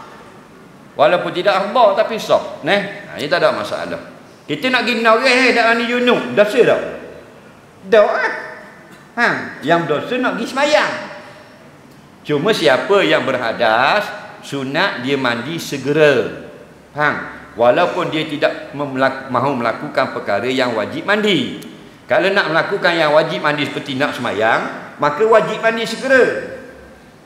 Walaupun tidak akhbar tapi sah. Ini tak ada masalah. Kita nak pergi noreh tak mandi junub, dosa tak? Tak. Yang dosa nak pergi semayang. Cuma siapa yang berhadas, sunat dia mandi segera. Faham? Walaupun dia tidak mahu melakukan perkara yang wajib mandi. Kalau nak melakukan yang wajib mandi seperti nak semayang, maka wajib mandi segera.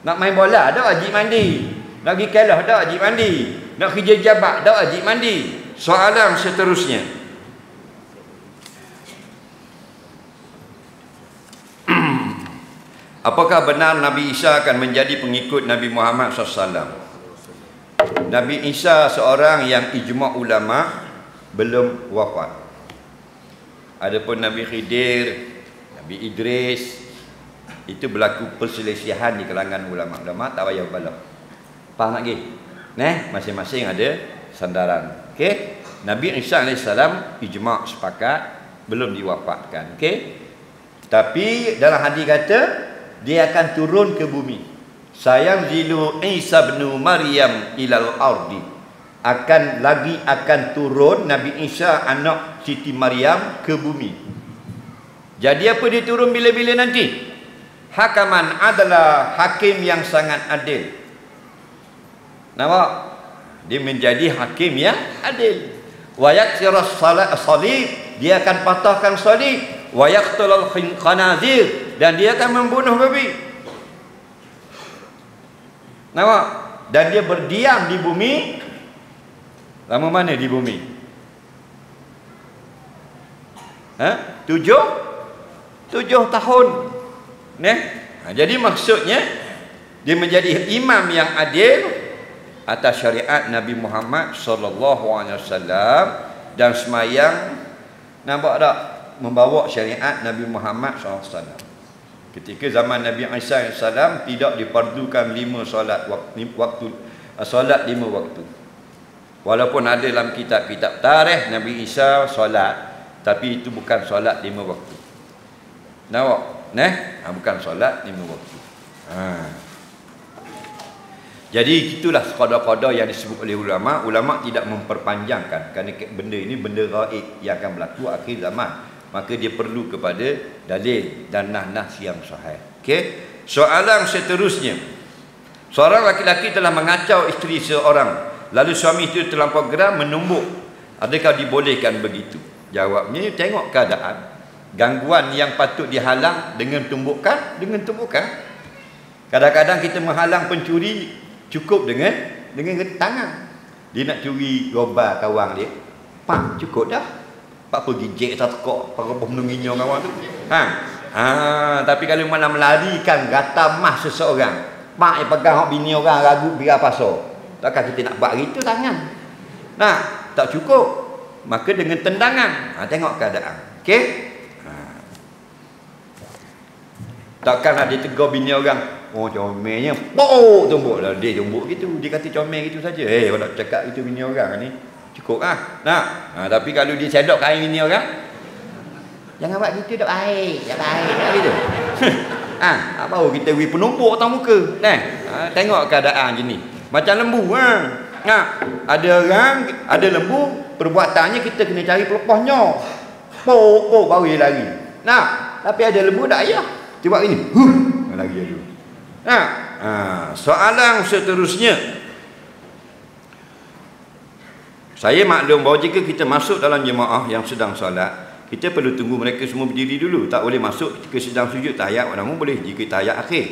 Nak main bola tak wajib mandi. Nak pergi kelah tak wajib mandi. Nak kerja jabat tak wajib mandi. Soalan seterusnya, apakah benar Nabi Isa akan menjadi pengikut Nabi Muhammad SAW? Nabi Isa seorang yang ijma' ulama belum wafat. Adapun Nabi Khidir, Nabi Idris, itu berlaku perselisihan di kalangan ulama-ulama, tak payah balak. Faham lagi? Masing-masing ada sandaran. Okey? Nabi Isa AS ijma' sepakat belum diwafatkan. Okey? Tapi dalam hadis kata dia akan turun ke bumi. Sayang zilu Isa bin Maryam ilal ardi. Akan turun Nabi Isa anak Siti Maryam ke bumi. Jadi apa dia turun bila-bila nanti? Hakaman adalah hakim yang sangat adil. Nampak? Dia menjadi hakim yang adil. wa yaksiras salib, dia akan patahkan salib, wa yaqtulul khanazir, dan dia akan membunuh babi. Nampak? Dan dia berdiam di bumi lama mana di bumi? 7 tahun. Jadi maksudnya dia menjadi imam yang adil atas syariat Nabi Muhammad sallallahu alaihi wasallam, dan semayang, nampak tak, membawa syariat Nabi Muhammad sallallahu alaihi wasallam. Ketika zaman Nabi Isa AS tidak diperlukan 5 solat waktu, solat 5 waktu. Walaupun ada dalam kitab-kitab tarikh Nabi Isa solat, tapi itu bukan solat 5 waktu. Nampak? Bukan solat 5 waktu. Jadi itulah qada-qada yang disebut oleh ulama. Ulama tidak memperpanjangkan, kerana benda ini benda gaib yang akan berlaku akhir zaman. Maka dia perlu kepada dalil dan nas yang sahih. Okey. Soalan seterusnya. Seorang laki-laki telah mengacau isteri seorang, lalu suami itu terlampau geram menumbuk. Adakah dibolehkan begitu? Jawabnya, tengok keadaan. Gangguan yang patut dihalang dengan tumbukan, Kadang-kadang kita menghalang pencuri cukup dengan tangan. Dia nak curi roba kawan dia, pak cukup dah. Pak pergi jek tak tekok, pak apa menunginya kawan tu. Tapi kalau mana melarikan gata mah seseorang, pak yang pegang hak bini orang ragu biar pasal. Takkan kita nak buat gitu tangan. Tak cukup. Maka dengan tendangan. Tengok keadaan. Okey? Takkan ada tegur bini orang, oh comelnya, tumbuk lah. Dia tumbuk gitu, dia kata comel gitu saja. Kalau nak cakap itu bini orang ni, cukup lah. Tapi kalau dia cedok kain bini orang, jangan buat gitu, tak baik, tak gitu. Baru kita beri penumpuk atas muka. Tengok keadaan je ni. Macam lembu. Ada orang, ada lembu, perbuatannya kita kena cari pelepasnya. Pok, baru dia lari. Tapi ada lembu tak payah. Cuba ini, lagi dulu. Soalan seterusnya. Saya maklum bahawa jika kita masuk dalam jemaah yang sedang solat, kita perlu tunggu mereka semua berdiri dulu. Tak boleh masuk ketika sedang sujud tahiyat, namun boleh jika tahiyat akhir.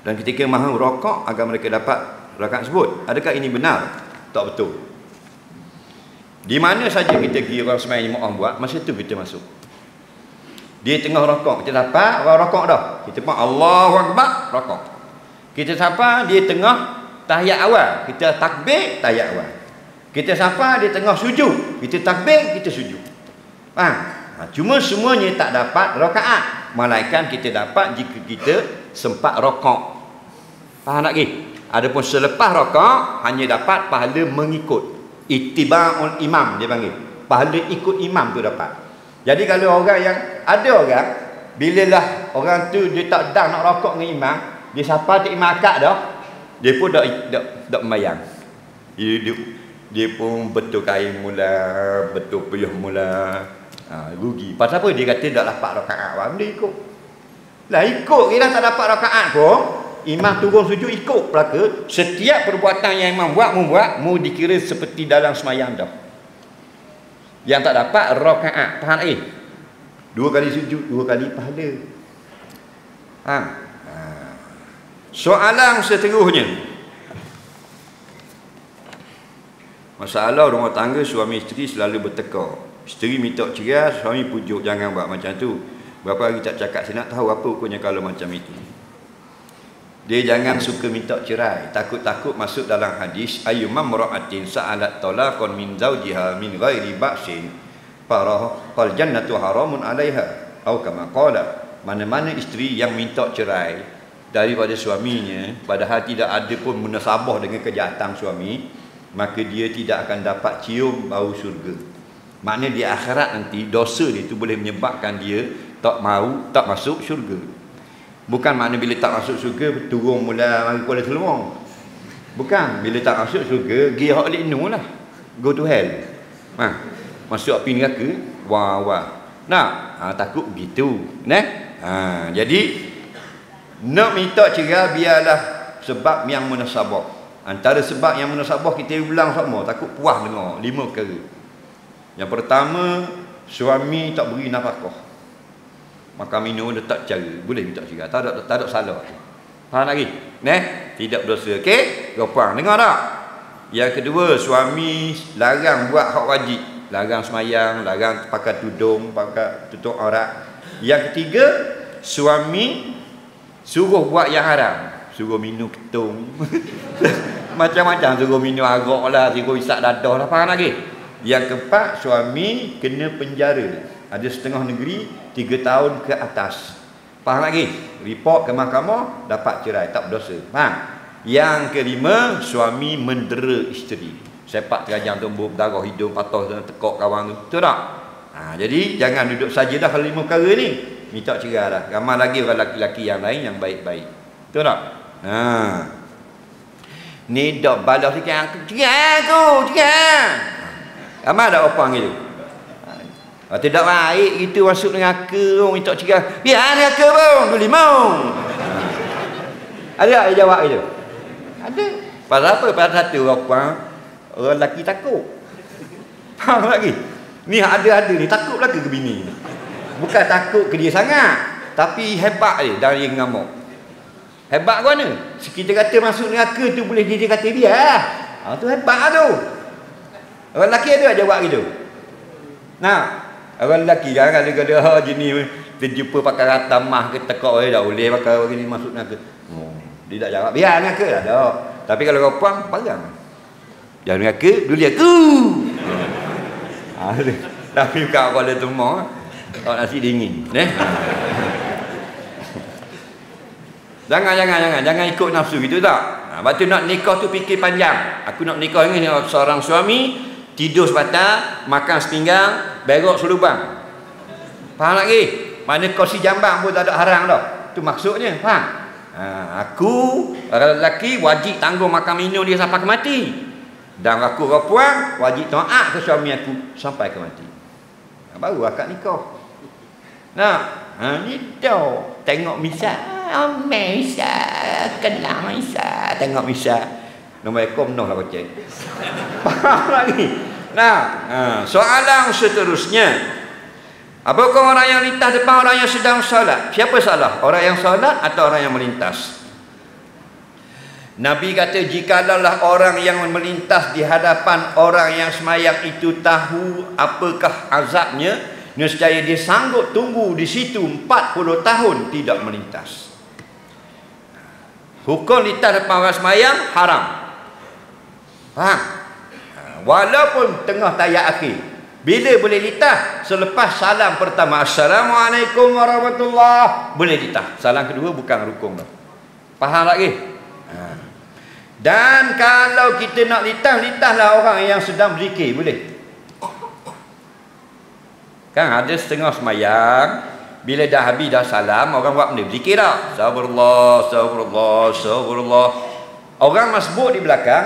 Dan ketika mahu rokok agar mereka dapat rakaat tersebut. Adakah ini benar? Tak betul. Di mana saja kita pergi orang sembahyang jemaah buat, masa itu kita masuk. Dia tengah rokok, kita dapat orang rokok dah. Kita pun Allahu Akbar, rokok. Kita sapa dia tengah tahiyat awal, kita takbir tahiyat awal. Kita sapa dia tengah sujud, kita takbir, kita sujud. Cuma semuanya tak dapat rakaat, melainkan kita dapat jika kita sempat rokok. Faham tak lagi? Adapun selepas rokok hanya dapat pahala mengikut. Ittiba'ul imam dia panggil. Pahala ikut imam tu dapat. Jadi kalau orang yang ada orang, bilalah orang tu dia tak dah nak rokok dengan imam, dia siapa tak imam akad dah, dia pun dak membayang. Dia pun betul kain mula, betul puyuh mula. Rugi. Pasal apa? Dia kata tak dapat rakaat. Dia ikut. Lah ikut kita tak dapat rakaat pun, imam turun sujud ikut belaka. Setiap perbuatan yang imam membuat mu dikira seperti dalam semayang dah. Yang tak dapat rakaat, faham tak? 2 kali sujud, 2 kali pahala. Soalan seterusnya. Masalah rumah tangga suami isteri selalu bertekar. Isteri minta cerai, suami pujuk jangan buat macam tu. Berapa hari tak cakap, saya nak tahu apa hukumnya kalau macam itu. Dia jangan suka minta cerai, takut-takut masuk dalam hadis ayyumam ra'atin sa'alat talaqan min zawjiha min ghairi ba'sin fal jannatu haramun 'alaiha atau kama qala. Mana-mana isteri yang minta cerai daripada suaminya padahal tidak ada pun munasabah dengan kejahatan suami, maka dia tidak akan dapat cium bau syurga. Maknanya di akhirat nanti dosa dia itu boleh menyebabkan dia tak masuk syurga. Bukan makna bila tak masuk syurga turun mula mari Kuala Selangor. Bukan, bila tak masuk syurga pergi hak linu lah. Go to hell. Masuk api neraka. Wah. Takut begitu. Jadi nak minta cerai biarlah sebab yang munasabah. Antara sebab yang munasabah kita ulang semua, takut puas dengar 5 perkara. Yang pertama, suami tak beri nafkah. Makan minum letak cara, boleh minta cerai, tak ada salah. Faham lagi? Tidak berdosa. Okey? Gopang, dengar tak? Yang kedua, suami larang buat hak wajib, larang semayang, larang pakai tudung, pakai tutup aurat. Yang ketiga, suami suruh buat yang haram, suruh minum ketung macam-macam, suruh minum arak lah, suruh isap dadah lah. Faham lagi? Yang keempat, suami kena penjara, ada setengah negeri 3 tahun ke atas. Faham lagi? Report ke mahkamah, dapat cerai, tak berdosa. Faham? Yang kelima, suami mendera isteri, sepak terajang tumbuk, darah hidung, patah dan tekuk kawan tu. Betul tak? Jadi jangan duduk saja dah kalau 5 perkara ni, minta cerai dah. Ramai lagi orang lelaki yang lain yang baik-baik. Betul tak? Ni dak balas sikit aku, cerai. Ramai ada opang gitu. Tidak baik gitu masuk neraka, orang minta cerai. Biar neraka pun, dulu limau. Ada yang jawab itu? Ada. Pasal apa? Pasal satu orang lelaki takut. Faham lagi? Ni ada ni takut lagi ke bini. Bukan takut ke dia sangat, tapi hebat dia dari yang ngamuk. Hebat ke mana? Kita kata masuk neraka tu boleh dia kata biar. Tu hebat tu. Orang lelaki ada jawab gitu. Nah, orang lelaki kan kadang-kadang jenis terjumpa pakai ratamah ke tekak dah boleh pakai begini masuk neraka. Dia tak jawab biar neraka dah dak. Tapi kalau kau puang parang. Jangan neraka dulu aku. Tapi kau kalau temah kau nasi dingin, Jangan ikut nafsu gitu tak. Lepas tu nak nikah tu fikir panjang. Aku nak nikah dengan seorang suami, tidur sebatang, makan sepinggang, berok selubang. Faham lagi? Mana kursi jambang pun tak ada harang dah. Tu maksudnya, faham? Aku lelaki wajib tanggung makan minum dia sampai ke mati. Dan aku perempuan wajib taat ke suami aku sampai ke mati. Baru akad nikah. Ni dah tengok misal. Misa, kenal Misa, tengok Misa. Assalamualaikum noh lah kocek. Faham lagi? Soalan seterusnya. Apakah orang yang lintas depan orang yang sedang solat? Siapa salah? Orang yang solat atau orang yang melintas? Nabi kata jikalau orang yang melintas di hadapan orang yang semayang itu tahu apakah azabnya, nescaya dia sanggup tunggu di situ 40 tahun tidak melintas. Hukum lintas depan orang semayang haram. Faham? Walaupun tengah tayat akhir. Bila boleh lintas? Selepas salam pertama, Assalamualaikum warahmatullahi, boleh lintas. Salam kedua bukan rukun dah. Faham lagi? Dan kalau kita nak lintaslah orang yang sedang berzikir, boleh. Kan ada setengah semayang, bila dah habis dah salam, orang buat benda berzikir tak? Astagfirullah, astagfirullah, astagfirullah. Orang masbuk di belakang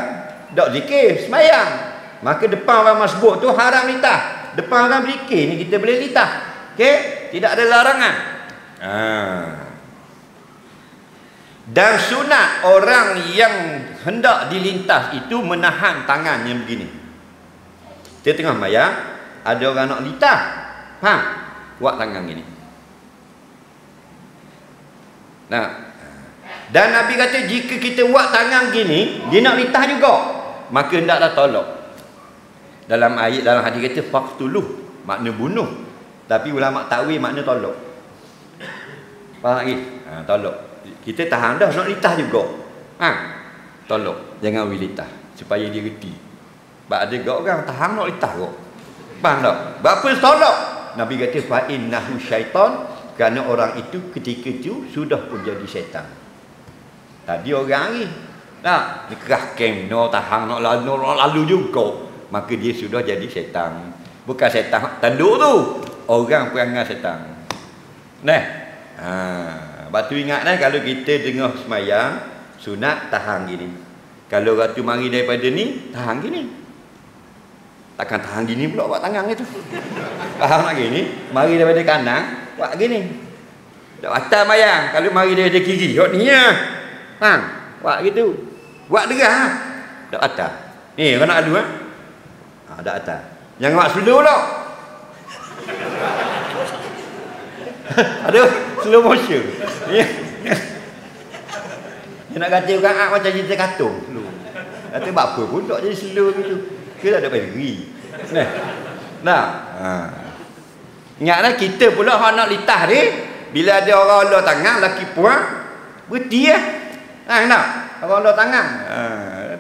tak zikir, semayang. Maka depan orang masbuk tu haram lintas. Depan orang berzikir ni kita boleh lintas. Okey? Tidak ada larangan. Dan sunat orang yang hendak dilintas itu menahan tangannya begini. Dia tengah semayang, ada orang nak lintas. Faham? Buat tangan gini. Dan Nabi kata jika kita buat tangan gini, dia nak lintas juga, maka hendaklah tolak. Dalam ayat, dalam hadis kata faqtuluh, makna bunuh. Tapi ulama takwil makna tolak. Faham lagi? Tolak. Kita tahan dah nak lintas juga. Tolak. Jangan lintas supaya dia reti. Sebab ada orang tahan nak lintas kok. Faham tak? Berapa tolak? Nabi kata fa innahu syaitan, kerana orang itu ketika itu sudah pun jadi syaitan. Tadi orang ni nak kerah kem no tahan nak lalu juga, maka dia sudah jadi syaitan. Bukan syaitan tanduk tu, orang perangai syaitan. Batu ingat kalau kita dengar semayang sunat tahan gini. Kalau ratu mari daripada ni tahan gini. Takkan tahan gini pula buat tangan itu. Faham lagi ni? Mari daripada kanan buat gini. Tak batal mayang. Kalau mari daripada kiri buat ni ya. Buat gitu. Buat derah. dak atas. Ni kau nak adu dak atas. Jangan mak slow tau. Ada slow motion. Dia nak kata orang macam cerita kartun slow. Kata apa pun tak jadi slow gitu. Ke tak ada beri. Nah. Ingatlah kita pula hak nak litah dia, bila ada orang ulur tangan laki puan, berhenti lah. Nak? Orang ulur tangan.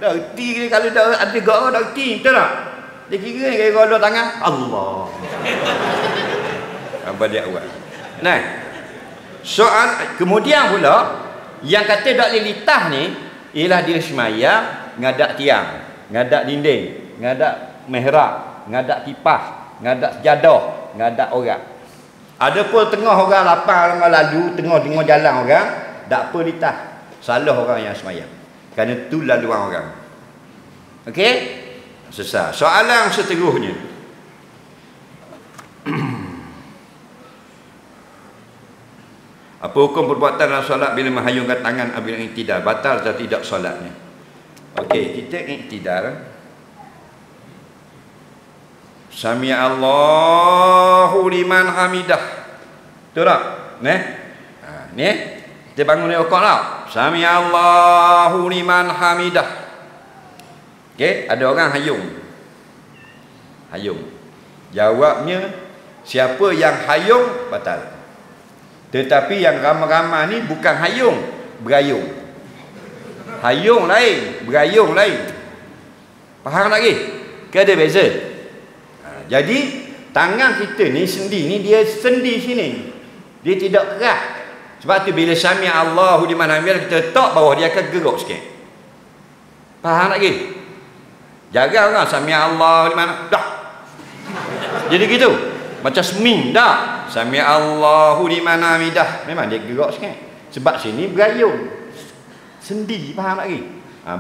Dah erti dia kalau dah ada gak orang dah erti, betul tak? Dia kira ni orang ulur tangan, Allah. Apa dia buat? Nah. Soal kemudian pula yang kata tak boleh litah ni ialah dia semaya ngadak tiang, ngadak dinding, ngadak mihrab, ngadak kipas, ngadak sejadah, ngadak orang. Ada pun tengah orang lapar orang lalu, tengah jalan orang, tak apa litah. Salah orang yang semayang. Kerana tu laluan orang. Okey? Selesai. Soalan seterusnya. Apa hukum perbuatan dalam solat bila menghayungkan tangan apabila iktidal? Batal atau tidak solatnya? Okey, kita iktidal. Sami Allahu liman hamidah. Betul tak? Ni kita bangun ni rukuk tau. Sami Allahu liman hamidah. Okey, ada orang hayung. Hayung. Jawabnya siapa yang hayung batal. Tetapi yang ramai-ramai ni bukan hayung, berayung. Hayung lain, berayung lain. Faham lagi? Ke ada beza? Jadi tangan kita ni sendi ni dia sendi sini. Dia tidak kerat. Sebab tu bila sami Allahu liman hamidah kita letak bawah dia akan gerak sikit. Faham lagi? Jaga orang sami Allahu liman dah. Jadi gitu. Macam seming dah. Sami Allahu liman hamidah. Memang dia gerak sikit. Sebab sini berayung. Sendi, faham lagi?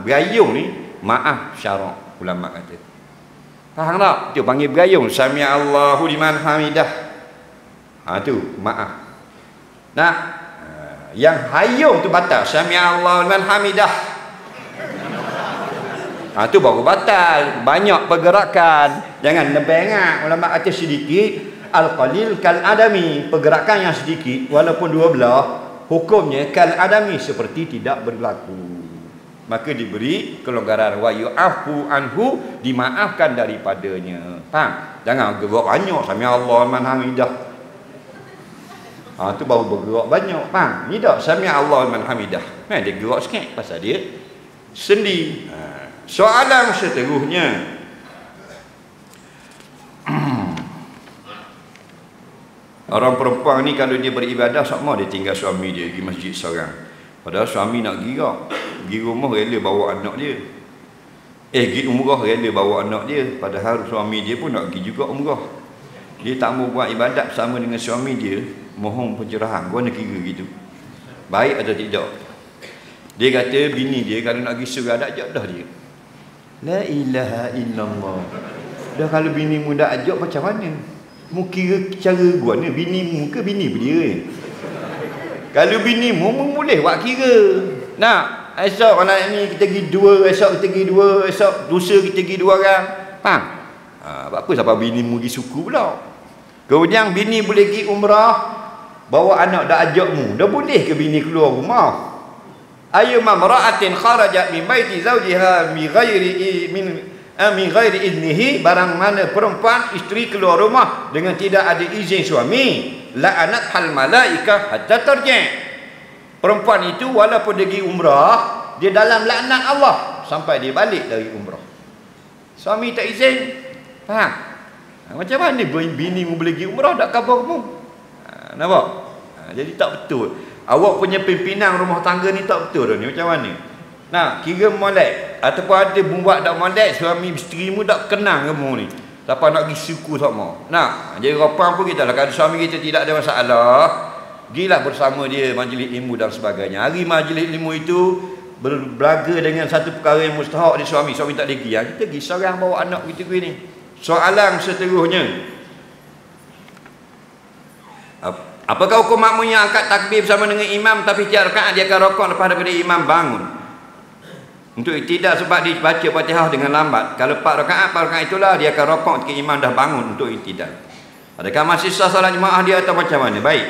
Berayung ni maaf syarak ulama kata. Faham tak? Itu panggil berayung. Sami Allahu liman hamidah. Tu maaf. Nah, yang hayung tu batal. Sami Allahu liman hamidah. Tu baru batal. Banyak pergerakan. Jangan nebengak. Ulama kata sedikit. Al-qalil kal adami. Pergerakan yang sedikit walaupun dua belah, hukumnya kal adami, seperti tidak berlaku. Maka diberi kelonggaran wa yu'afu anhu, dimaafkan daripadanya. Faham? Jangan gerak banyak sami Allah liman hamidah. Tu baru bergerak banyak. Faham? Ni tak sami Allah liman hamidah. Dia gerak sikit pasal dia sendi. Soalan seterusnya. Orang perempuan ni kalau dia beribadah sama dia tinggal suami dia pergi masjid seorang. Padahal suami nak pergi rumah rela bawa anak dia. Pergi umrah rela bawa anak dia. Padahal suami dia pun nak pergi juga umrah. Dia tak mau buat ibadat sama dengan suami dia, mohon pencerahan. Gua nak kira gitu. Baik atau tidak? Dia kata bini dia kalau nak pergi surga dak ajak dah dia. La ilaha illallah. Dah kalau bini mu dak ajak macam mana? Mu kira cara gua ni bini mu ke bini dia? Kalau bini mu boleh buat kira. Nak, esok malam ni kita pergi dua, esok kita pergi dua, esok lusa kita pergi dua orang. Faham? Apa siapa bini mu pergi suku pula? Kemudian bini boleh pergi umrah, bawa anak dah ajak mu. Dah boleh ke bini keluar rumah? Ayyuma mar'atin kharajat min baiti zawjiha min ghairi idnihi, barang mana perempuan isteri keluar rumah dengan tidak ada izin suami, la'anat hal malaikah hatta tarji'. Perempuan itu walaupun dia pergi umrah, dia dalam laknat Allah sampai dia balik dari umrah. Suami tak izin. Faham? Macam mana bini mu boleh pergi umrah tak khabar kamu? Nampak? Jadi tak betul. Awak punya pimpinan rumah tangga ni tak betul dah ni. Macam mana? Nah, kira molek ataupun ada buat tak molek, suami isteri mu tak kenal kamu ni. Siapa nak pergi suku sama. Nah, jadi rapang pun kita lah. Kalau suami kita tidak ada masalah, pergilah bersama dia majlis ilmu dan sebagainya. Hari majlis ilmu itu berbelaga dengan satu perkara yang mustahak di suami tak pergi. Kita pergi seorang bawa anak kita pergi ni. Soalan seterusnya. Apakah hukum makmum yang angkat takbir bersama dengan imam tapi tiap rakaat dia akan rokok lepas daripada imam bangun? Untuk iktidal sebab dia baca Fatihah dengan lambat. Kalau 4 rakaat itulah dia akan rokok ketika imam dah bangun untuk iktidal. Adakah masih sah solat jemaah dia atau macam mana? Baik.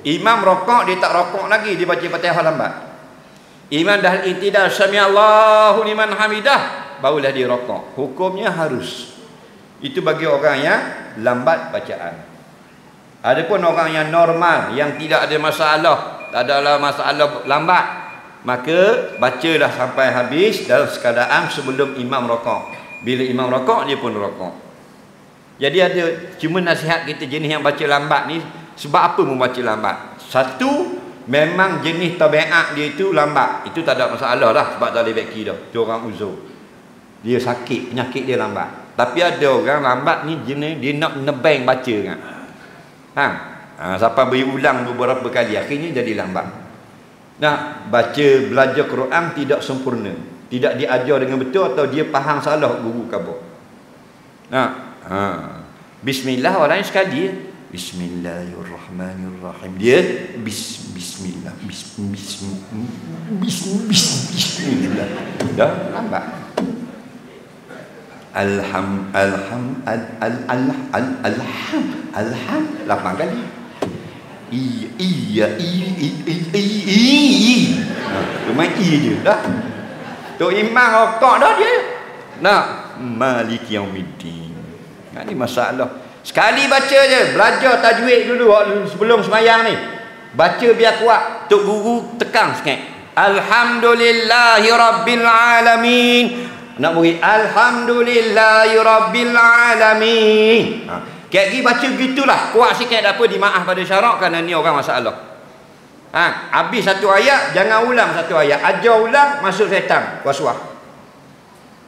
Imam rokok, dia tak rokok lagi, dia baca Fatihah lambat. Imam dah iktidal, samiallahu liman hamidah, barulah dia rokok. Hukumnya harus. Itu bagi orang yang lambat bacaan. Adapun orang yang normal, yang tidak ada masalah, tak adalah masalah lambat, maka bacalah sampai habis dalam keadaan sebelum imam rokok. Bila imam rokok, dia pun rokok. Jadi ada, cuma nasihat kita jenis yang baca lambat ni, sebab apa membaca lambat? Satu, memang jenis tabiat dia itu lambat. Itu tak ada masalah lah, sebab tak boleh beki dah. Itu orang uzur. Dia sakit, penyakit dia lambat. Tapi ada orang lambat ni jenis dia nak nebeng baca kan. Sampai berulang beberapa kali, akhirnya jadi lambat. Nak baca belajar Quran tidak sempurna, tidak diajar dengan betul, atau dia faham salah guru kabur. Bismillah orang sekali, Bismillahirrahmanirrahim, dia bismillah, bismillah, dah lambat. Alham 8 kali. Iya cuma je dah. Tu imam rokok dah dia. Maliki yaumiddin. Ni masalah. Sekali baca je, belajar tajwid dulu sebelum sembahyang ni. Baca biar kuat. Tok guru tekan sikit. Alhamdulillahi rabbil alamin. Nak murid alhamdulillahi rabbil alamin. Kayak gini baca gitulah, kuat sikit apa dimaaf pada syarak, kerana ni orang masalah. Habis satu ayat, jangan ulang satu ayat. Ajar ulang, masuk syaitan, waswas.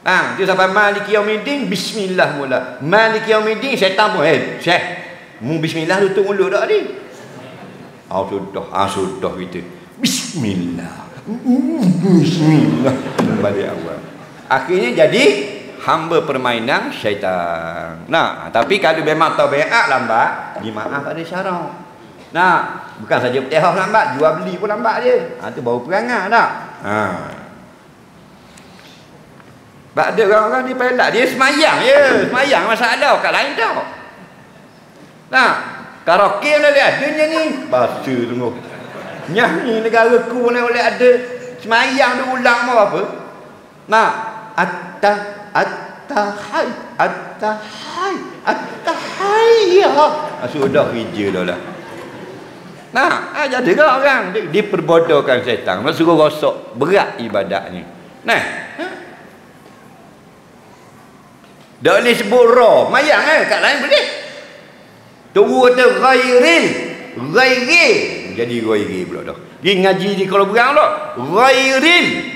Dia sampai maliki yaumiddin, bismillah mula. Maliki yaumiddin, syaitan pun, Syekh, mu bismillah tutup mulut dah ni. Sudah kita. Bismillah. Bismillah. Balik awal. Akhirnya jadi hamba permainan syaitan. Tapi kalau memang tabiat lambat, dimaaf pada syarak. Bukan saja Fatihah lambat, jual beli pun lambat je. Itu baru perangai tak? Sebab ada orang-orang ni pelak, dia semayang je. Semayang masalah, kat lain tau. Karaoke boleh ada ni. Bahasa tunggu. Nyanyi negara ku boleh ada. Semayang dia ulang mau apa? Sudah kerja dah lah. Jadi kan orang diperbodohkan syaitan, suruh rosok berat ibadatnya. Tak boleh sebut roh mayang kat lain boleh. Tunggu kata ghairil jadi ghairi pula dah. Dia ngaji di kalau berang dah ghairi.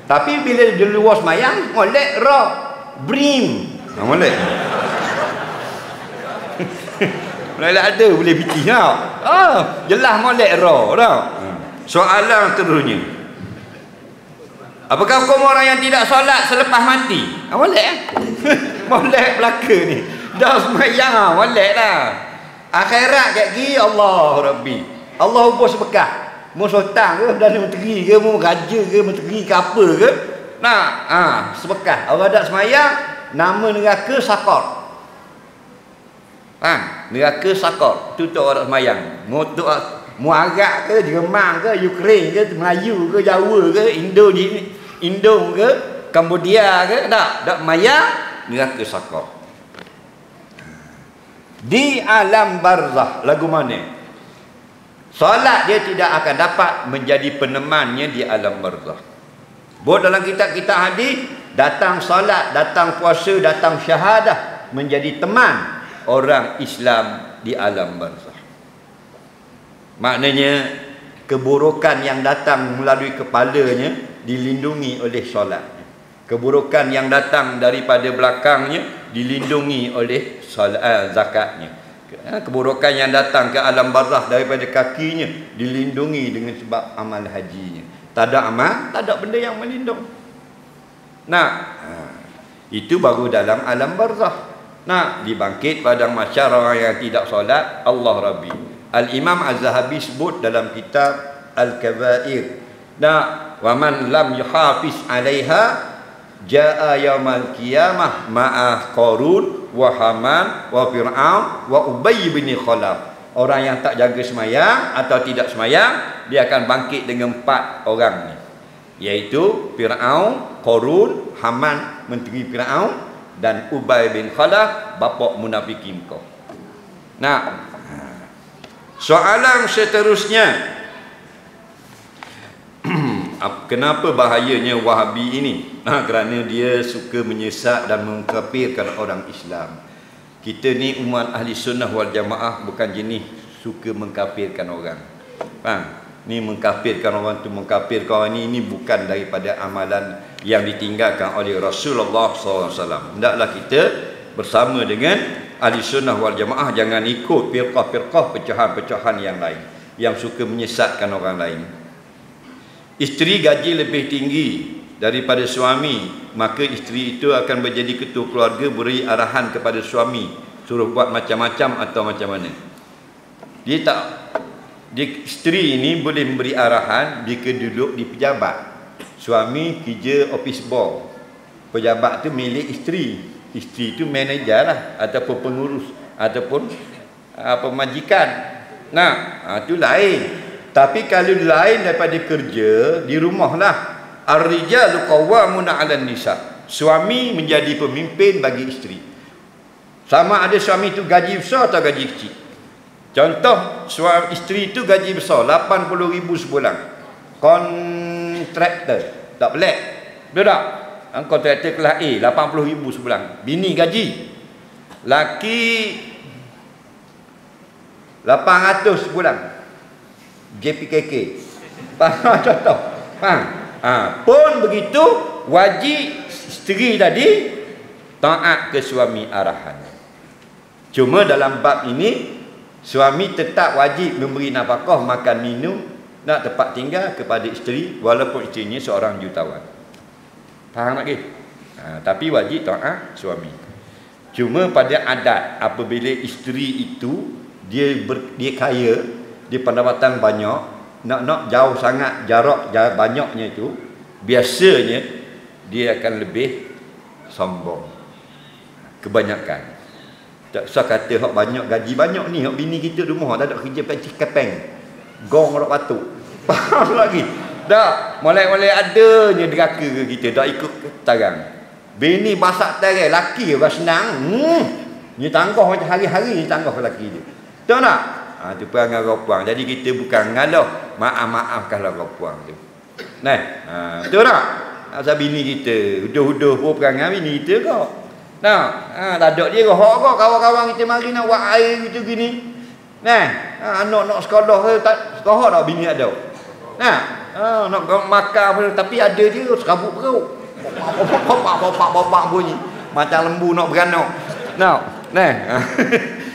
Tapi bila dia luas mayang, molek roh brim. Molek. Molek ada boleh pitih tau. Jelas molek roh tau. Soalan terusnya. Apakah hukum orang yang tidak solat selepas mati? Molek molek belaka ni. Dah semayang molek lah. Akhirat kat gigi Allah Rabbi. Allah hubus bekah. Mu sultan ke, dan menteri ke, mu raja ke, menteri ke apa ke. Sebekah. Orang tak semayang, nama neraka Sakor. Neraka Sakor. Itu orang tak semayang. Mu Arab ke, Jerman ke, Ukraine ke, Melayu ke, Jawa ke, Indo ke, Cambodia ke, tak semayang, neraka Sakor. Di alam barzah, lagu mana? Solat dia tidak akan dapat menjadi penemannya di alam barzah. Buat dalam kitab-kitab hadis, datang solat, datang puasa, datang syahadah menjadi teman orang Islam di alam barzah. Maknanya keburukan yang datang melalui kepalanya dilindungi oleh solatnya. Keburukan yang datang daripada belakangnya dilindungi oleh solat, zakatnya. Keburukan yang datang ke alam barzah daripada kakinya dilindungi dengan sebab amal hajinya. Tak ada amal, tak ada benda yang melindung. Itu baru dalam alam barzah. Dibangkit pada masyarakat orang yang tidak solat, Allah Rabbi. Al-Imam Az-Zahabi sebut dalam kitab Al-Kabair, Nah, wa man lam yuhafiz 'alaiha jaa yaumal qiyamah ma'a Qarun wa Haman wa Fir'aun wa Ubay bin Khalaf. Orang yang tak jaga semayang atau tidak semayang, dia akan bangkit dengan 4 orang ni, iaitu Fir'aun, Qarun, Haman menteri Fir'aun, dan Ubay bin Khalaf bapa munafikin kau. Nah, soalan seterusnya, kenapa bahayanya Wahabi ini? Kerana dia suka menyesak dan mengkafirkan orang Islam. Kita ni umat ahli sunnah wal jamaah bukan jenis suka mengkafirkan orang. Faham? Ni mengkafirkan orang tu, mengkafirkan orang ni bukan daripada amalan yang ditinggalkan oleh Rasulullah SAW. Hendaklah kita bersama dengan ahli sunnah wal jamaah, jangan ikut firqah-firqah, pecahan-pecahan yang lain yang suka menyesatkan orang lain. Isteri gaji lebih tinggi daripada suami, maka isteri itu akan menjadi ketua keluarga, beri arahan kepada suami, suruh buat macam-macam atau macam mana. Isteri ini boleh memberi arahan jika duduk di pejabat. Suami kerja office boy, pejabat tu milik isteri, isteri tu manager lah, ataupun pengurus, ataupun pemajikan. Nah, itu lain. Tapi kalau lain daripada kerja, di rumah lah, ar-rijalu qawwamuna 'alan nisa. Suami menjadi pemimpin bagi isteri. Sama ada suami itu gaji besar atau gaji kecil. Contoh, suami isteri itu gaji besar, 80,000 sebulan. Kontraktor, tak pelik. Betul tak? Kontraktor kelas A, 80,000 sebulan. Bini gaji, laki 800 sebulan. JPKK. Faham contoh? Faham? Pun begitu, wajib isteri tadi taat ke suami arahan. Cuma dalam bab ini, suami tetap wajib memberi nafkah, makan minum, nak tempat tinggal kepada isteri, walaupun isterinya seorang jutawan. Faham lagi? Tapi wajib taat suami. Cuma pada adat, apabila isteri itu dia kaya, dia pendapatan banyak, nak jauh sangat jarak banyaknya itu, biasanya dia akan lebih sombong. Kebanyakan. Tak usah kata hak banyak gaji banyak ni, hak bini kita rumah tak ada kerja pecik kepeng. Gong orang patuk. Faham lagi? Tak, mulai-mulai adanya deraka ke kita, tak ikut tarang. Bini basak tarai, laki orang senang. Ni tangguh macam hari-hari ni tangguh lelaki dia. Tahu tak? Itu perangai orang puang. Jadi kita bukan ngalah, maaf-maafkanlah orang puang tu. Nah, betul tak? Asal bini kita uduh-uduh pun perangai bini kita kau. Nah, tak ada dia rohok kau, kawan-kawan kita mari nak buat air gitu gini. Nah, anak-anak sekolah ke tak rohok tak bini ada. Nah, nak makan pun tapi ada dia serabut perut. Popak bunyi macam lembu nak beranak. Nah.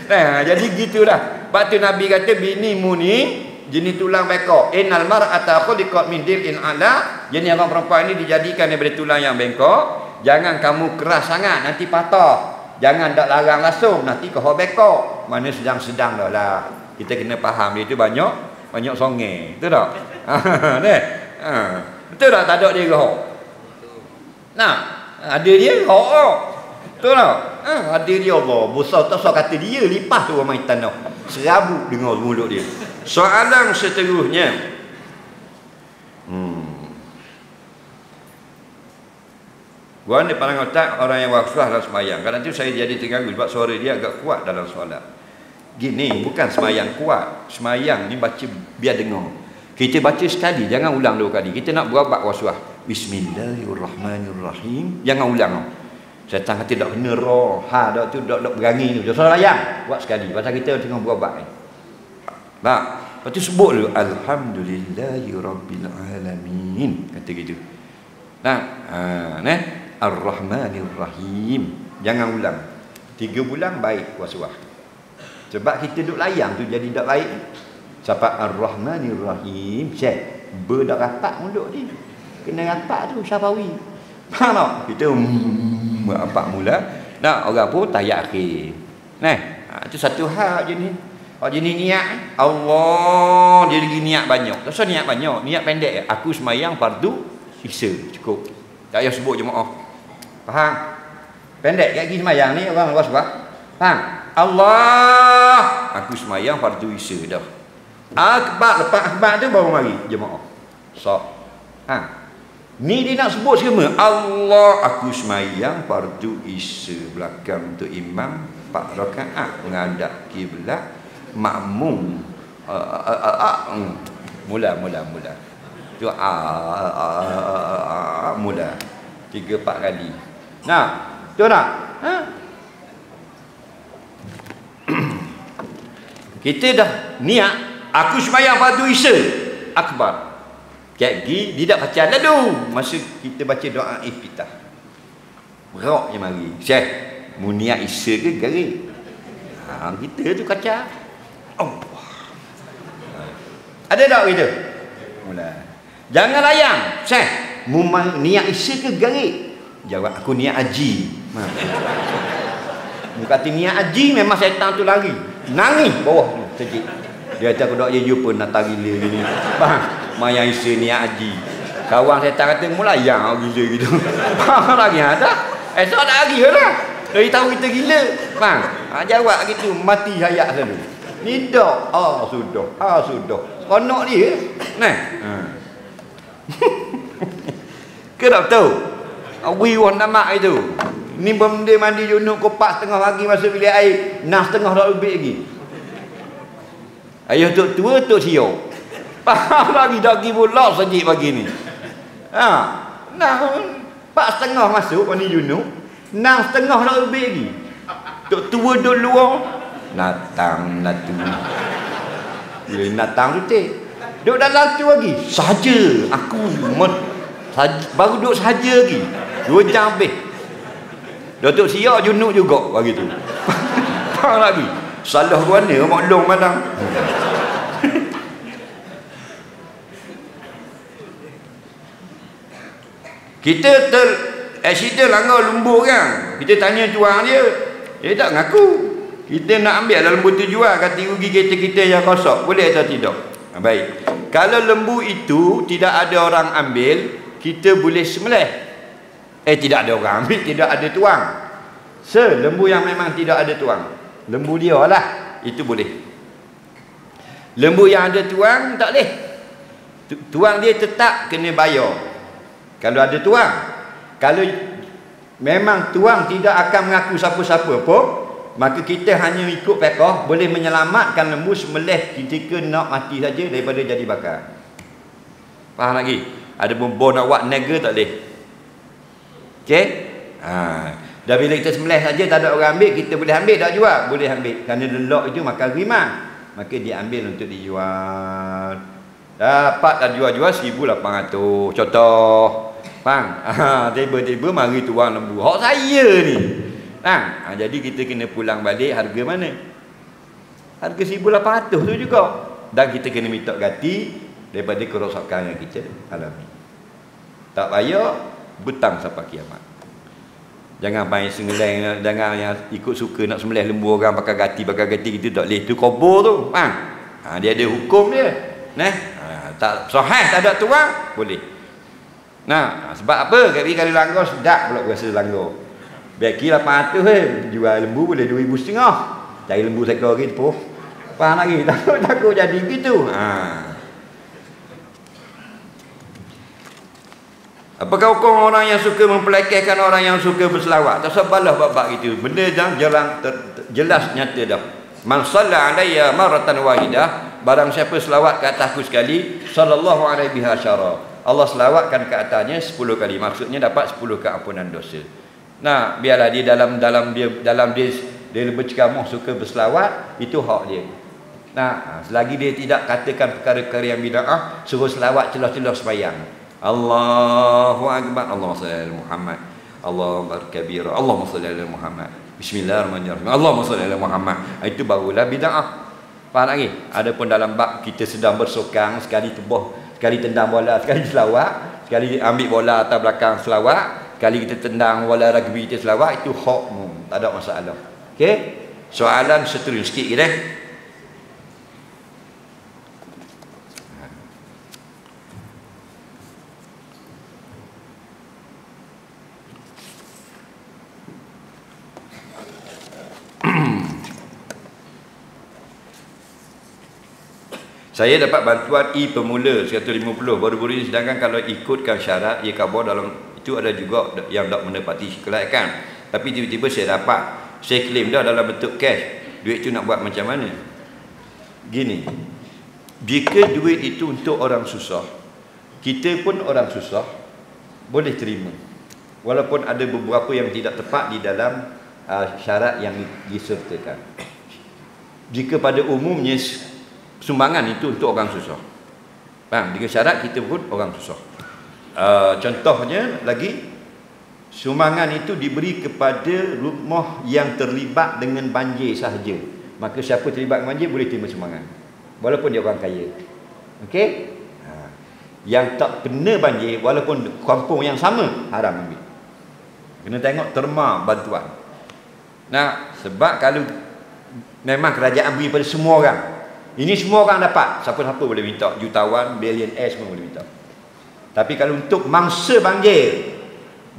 Nah, jadi gitulah. Sebab tu Nabi kata binimu ni jenis tulang bengkok. Innal mar'ata khuliqat min dir'in 'ala. Jenis orang perempuan ni dijadikan daripada tulang yang bengkok. Jangan kamu keras sangat, nanti patah. Jangan tak larang langsung, nanti kau bengkok. Mana sedang-sedang dah lah. Kita kena faham dia tu banyak songai. Betul tak? Betul tak? Tak ada dia rohok. Nah, ada dia rohok. Betul tak? Ada dia Allah. Besar tak usah kata dia, lipas tu orang main tanah. Serabut dengar mulut dia. Soalan seterusnya. Gua ni pandang otak orang yang wafah dalam semayang. Kadang tu saya jadi terganggu sebab suara dia agak kuat dalam solat. Gini, bukan semayang kuat. Semayang ni baca biar dengar. Kita baca sekali, jangan ulang 2 kali. Kita nak berobat waswah. Bismillahirrahmanirrahim. Jangan ulang. Syaitan kata tak kena roh. Dak tu dak berani tu. Jangan layang. Buat sekali. Pasal kita tengah berobat ni. Nah, lepas tu sebut dulu alhamdulillahirabbil alamin. Kata gitu. Nah, Ar-Rahmanir-Rahim. Jangan ulang. 3 bulan baik waswah. Sebab kita duk layang tu jadi tak baik. Siapa Ar-Rahmanir-Rahim, cek. Berdak rapat mulut ni. Kena rapat tu syafawi. Faham tak? Kita rapat mula. Nah, orang pun tayak akhir. Nah, itu satu hal je ni. Kalau jenis niat Allah, dia lagi niat banyak. Tak usah niat banyak, niat pendek ya. Aku semayang fardu isya cukup. Tak payah sebut jemaah. Faham? Pendek kat pergi semayang ni orang sebab. Faham? Allah, aku semayang fardu isya dah. Akbar, lepas akbar tu baru mari jemaah. So, ni dia nak sebut semua. Allah, aku semayang fardu isya belakang tu imam 4 rakaat menghadap kiblat, makmum mula tu mula 3-4 kali. Nah, tu nak kita dah niat aku sembahyang fardu isya akbar. Kat gi dia tak baca lalu masa kita baca doa iftitah. Berak je mari. Syekh, mu niat isya ke garing? Kita tu kacau. Allah. Ada tak gitu? Mula. Jangan layang. Syekh, mu niat isya ke garing? Jawab, aku niat haji. Mu kata niat haji memang syaitan tu lari. Nangis bawah tu sejik. Dia kata aku dok je jumpa nak gila gini. Faham? Mayang isya niat haji. Kawan syaitan kata mu layang gila gitu. Faham lagi ada? Esok tak lagi lah. Dari tahu kita gila. Faham? Jawab gitu mati hayat selalu. Ni dak. Sudah. Seronok dia. Nah. Ke tak tahu? Wiwon nama itu. Ni benda mandi junub kopak setengah pagi masuk bilik air. Nah setengah dah lebih lagi. Ayah tok tua tok siok. Faham lagi dah pergi pula sejik pagi ni. Nah 4:30 masuk mandi junub. Nah setengah dah lebih lagi. Tok tua duduk luar. Natang. Bila natang tu duduk dalam tu lagi. Saja aku baru duduk saja lagi. 2 jam habis. Datuk siap junub juga bagi tu. Faham lagi. Salah mana mak long madang. Kita accident langgar lembu kan. Kita tanya tuang dia. Dia tak ngaku. Kita nak ambil dalam lembu tu jual, kata rugi kereta kita yang rosak. Boleh atau tidak? Baik. Kalau lembu itu tidak ada orang ambil, kita boleh sembelih. Tidak ada orang ambil, tidak ada tuang. Lembu yang memang tidak ada tuang, lembu dia lah, itu boleh. Lembu yang ada tuang tak boleh. Tuang dia tetap kena bayar. Kalau ada tuang, kalau memang tuang tidak akan mengaku siapa-siapa pun, maka kita hanya ikut fiqh, boleh menyelamatkan lembu sembelih ketika nak mati saja daripada jadi bakar. Faham lagi? Ada bom nak buat nega tak boleh. Okey? Dah bila kita sembelih saja tak ada orang ambil, kita boleh ambil tak jual? Boleh ambil. Kerana lelok itu makan rimah. Maka dia ambil untuk dijual. Dapat dah jual-jual 1,800. Contoh. Faham? Tiba-tiba mari tuang lembu. Hak saya ni. Jadi kita kena pulang balik harga mana? Harga 1,800 tu juga. Dan kita kena minta ganti daripada kerosakan yang kita alami. Tak payah butang sampai kiamat. Jangan main sengeleng, jangan yang ikut suka nak sembelih lembu orang pakai gati kita tak boleh. Itu kubur tu. Dia ada hukum dia. Tak sahih tak ada tuang, boleh. Sebab apa? Kalau langgar sedap pula rasa langgar. Beki 800 jual lembu boleh 2,500. Cari lembu seekor lagi tu. Faham lagi? Takut jadi gitu. Apakah hukum orang yang suka mempelekehkan orang yang suka berselawat? Tak sabarlah bab-bab itu. Benda yang jelas nyata dah. Man shalla alayya maratan wahidah, barang siapa selawat ke atasku sekali, sallallahu alaihi wasallam, Allah selawatkan ke atasnya 10 kali. Maksudnya dapat 10 keampunan dosa. Biarlah dia dalam dia berceramah suka berselawat, itu hak dia. Selagi dia tidak katakan perkara-perkara yang bid'ah, suruh selawat celah-celah sembahyang. Allahu akbar, Allahumma salli ala Muhammad, Allahu akbar kabira, Allahumma salli ala Muhammad, bismillahirrahmanirrahim, Allahumma salli ala Muhammad. Itu barulah bid'ah. Faham lagi? Adapun dalam bab kita sedang bersokang, sekali tebah, sekali tendang bola, sekali selawat, sekali ambil bola atas belakang selawat, sekali kita tendang bola rugby kita selawat, itu hak tak ada masalah. Okey? Soalan seterusnya sikit kita. Saya dapat bantuan E pemula 150 baru-baru ini, sedangkan kalau ikutkan syarat ia kabur dalam itu ada juga yang tak menepati kelayakan. Tapi tiba-tiba saya dapat, saya claim dah dalam bentuk cash. Duit itu nak buat macam mana? Gini, jika duit itu untuk orang susah, kita pun orang susah, boleh terima. Walaupun ada beberapa yang tidak tepat di dalam syarat yang disertakan. Jika pada umumnya sumbangan itu untuk orang susah, faham? Dengan syarat kita pun orang susah. Contohnya lagi, sumbangan itu diberi kepada rumah yang terlibat dengan banjir sahaja. Maka siapa terlibat dengan banjir boleh terima sumbangan, walaupun dia orang kaya. Okey? Yang tak kena banjir, walaupun kampung yang sama, haram ambil. Kena tengok terma bantuan. Nah, sebab kalau memang kerajaan beri pada semua orang, ini semua orang dapat, siapa-siapa boleh minta, jutawan, billionaire semua boleh minta. Tapi kalau untuk mangsa banjir,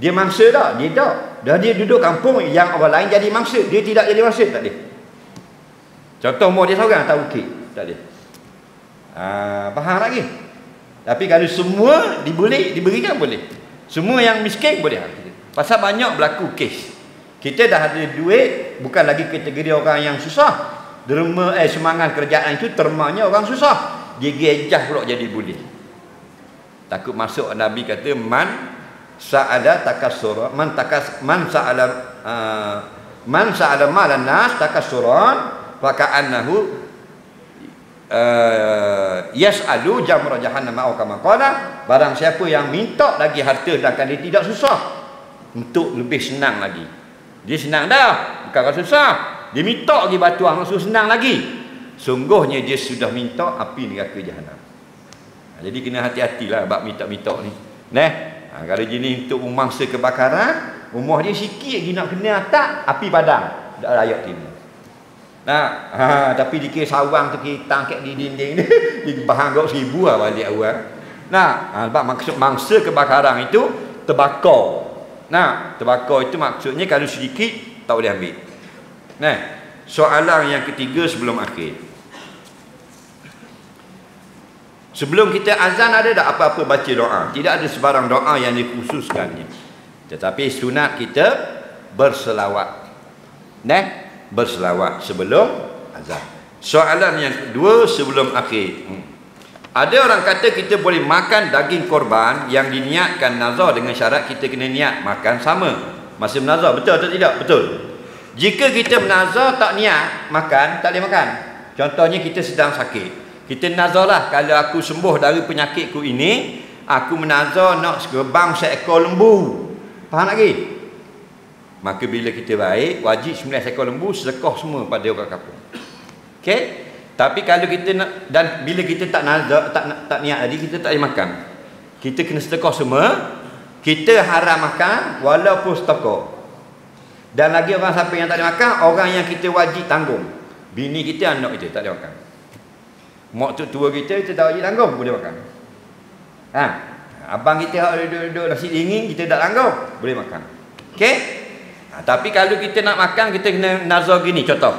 dia mangsa tak? Dia tak. Dah dia duduk kampung yang orang lain jadi mangsa, dia tidak jadi mangsa, tak ada. Contoh umur dia seorang tak okey, tak ada. Faham lagi? Tapi kalau semua diberikan boleh. Semua yang miskin boleh. Pasal banyak berlaku kes. Kita dah ada duit, bukan lagi kategori orang yang susah. Derma semangat kerajaan itu termanya orang susah. Dia gejah pula jadi boleh. Takut masuk Nabi kata man sa'ala takassura, man sa'ala malan nas takassuran fa ka'annahu yas'alu jamra jahannam au kama qala. Barang siapa yang minta lagi harta sedangkan dia tidak susah, untuk lebih senang lagi. Dia senang dah, bukan rasa susah. Dia minta lagi batuan, maksud senang lagi. Sungguhnya dia sudah minta api neraka jahanam. Jadi kena hati-hatilah bab minta-minta ni. Kalau jenis untuk memangsa kebakaran, rumah dia sikit lagi nak kena tak, api padam, tak layak terima. Tapi dikira sawang tu kita angkat di dinding ni, dia bahan gok 1000 lah balik awal. Sebab maksud mangsa kebakaran itu terbakar. Terbakar itu maksudnya kalau sedikit tak boleh ambil. Soalan yang ketiga sebelum akhir. Sebelum kita azan ada tak apa-apa baca doa? Tidak ada sebarang doa yang dikhususkannya. Tetapi sunat kita berselawat. Berselawat sebelum azan. Soalan yang kedua sebelum akhir. Ada orang kata kita boleh makan daging korban yang diniatkan nazar dengan syarat kita kena niat makan sama masa menazar. Betul atau tidak? Betul. Jika kita menazar tak niat makan, tak boleh makan. Contohnya kita sedang sakit. Kita nazar lah, kalau aku sembuh dari penyakitku ini, aku menazar nak segerbang seekor lembu. Faham lagi? Maka bila kita baik, wajib 9 ekor lembu sedekah semua pada orang kampung. Okey? Tapi kalau kita nak, dan bila kita tak nazar, tak niat tadi, kita tak boleh makan. Kita kena sedekah semua. Kita haram makan walaupun sedekah. Dan lagi orang siapa yang tak boleh makan, orang yang kita wajib tanggung. Bini kita, anak kita tak boleh makan. Mak tua kita tak wajib tanggung, boleh makan. Abang kita duduk nasi dingin, kita tak tanggung, boleh makan. Okey? Tapi kalau kita nak makan, kita kena nazar gini. Contoh,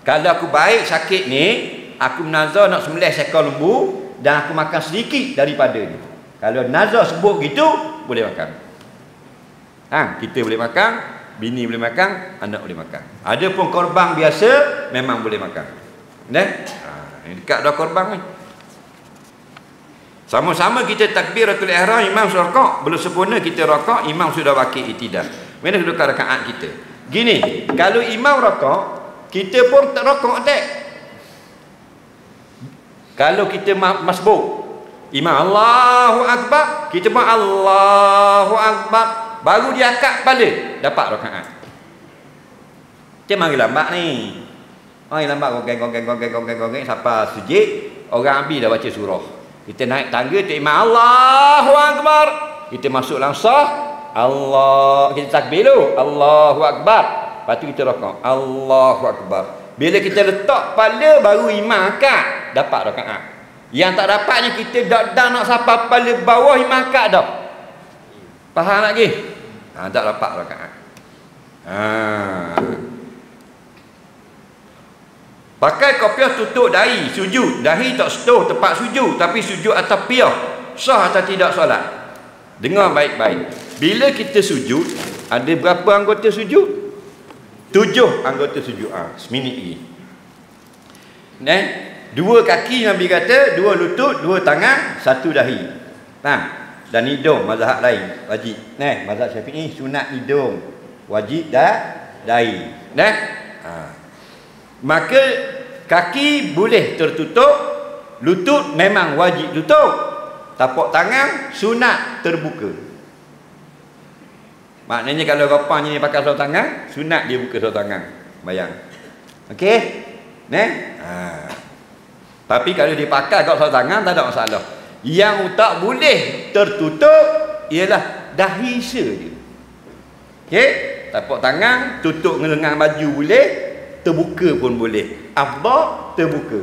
kalau aku baik sakit ni, aku menazar nak sembelih seekor lembu dan aku makan sedikit daripada ni. Kalau nazar sebut gitu, boleh makan. Kita boleh makan, bini boleh makan, anak boleh makan. Ada pun korban biasa memang boleh makan. Dekat dah korban ni. Sama-sama kita takbiratul ihram, imam sudah rakaat, belum sempurna kita rakaat, imam sudah baki itidal. Mana kedudukan rakaat kita? Gini, kalau imam rakaat, kita pun tak rakaat tak. Kalau kita masbuk, imam Allahu Akbar, kita pun Allahu Akbar, baru dia akad kepala, dapat rakaat. Kita mari lambat ni. Lambat gogeng sampai sejid, orang habis dah baca surah. Kita naik tangga tu imam Allahu Akbar, kita masuk langsung Allah, kita takbir dulu Allahu Akbar, lepas tu kita rakaat Allahu Akbar. Bila kita letak kepala baru imam akad, dapat rakaat. Yang tak dapatnya kita dah nak sampai kepala bawah imam akad dah. Faham lagi? Tak dapat rakaat. Pakai kopiah tutup dahi, sujud. Dahi tak sentuh tempat sujud, tapi sujud atas piah. Sah atau tidak solat? Dengar baik-baik. Bila kita sujud, ada berapa anggota sujud? 7 anggota sujud. Seminit lagi. Dua kaki Nabi kata, 2 lutut, 2 tangan, 1 dahi. Faham? Dan hidung mazhab lain wajib. Mazhab Syafi'i sunat hidung, wajib dahi. Maka kaki boleh tertutup, lutut memang wajib tutup, tapak tangan sunat terbuka. Maknanya kalau rapang ni pakai salah tangan, sunat dia buka salah tangan. Bayang. Okey? Tapi kalau dia pakai kat salah tangan tak ada masalah. Yang tak boleh tertutup ialah dahi saja. Okey? Tapak tangan tutup dengan lengan baju boleh, terbuka pun boleh. Afdal terbuka.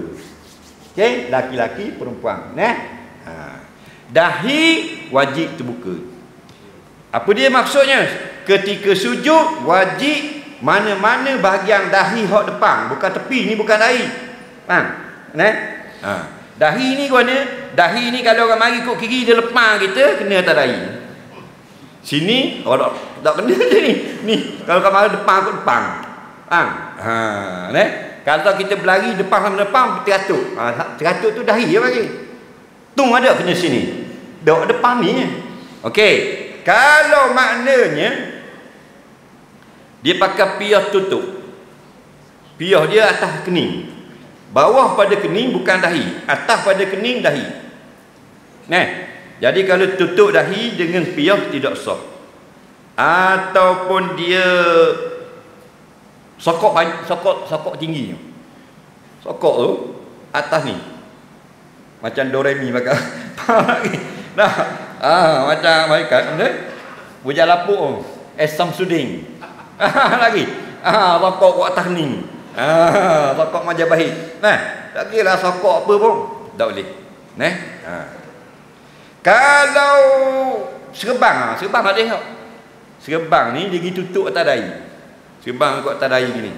Okey, laki-laki perempuan, dahi wajib terbuka. Apa dia maksudnya? Ketika sujud wajib mana-mana bahagian dahi hak depan, bukan tepi ni, bukan dahi. Faham? Dahi ni mana? Dahi ni kalau orang mari kok kiri dia lepas kita kena atas dahi. Sini tak kena je ni. Ni kalau kau mari depan kok depan. Kalau kita berlari depan sama depan teratur. Teratur tu dahi dia bagi. Tung ada kena sini. Dok depan ni. Okey. Kalau maknanya dia pakai piah tutup. Piah dia atas kening. Bawah pada kening bukan dahi, atas pada kening dahi. Jadi kalau tutup dahi dengan piah tidak sah. Ataupun dia sokok tinggi. Sokok tu atas ni. Macam do re mi pakai. Macam malaikat bujang lapuk Samsudin. Lagi. Sokok kat atas ni. Sokok Majapahit. Tak kira sokok apa pun tak boleh. Kalau serbang tak boleh. Serbang ni dia pergi tutup atas dahi. Serbang kat atas dahi gini.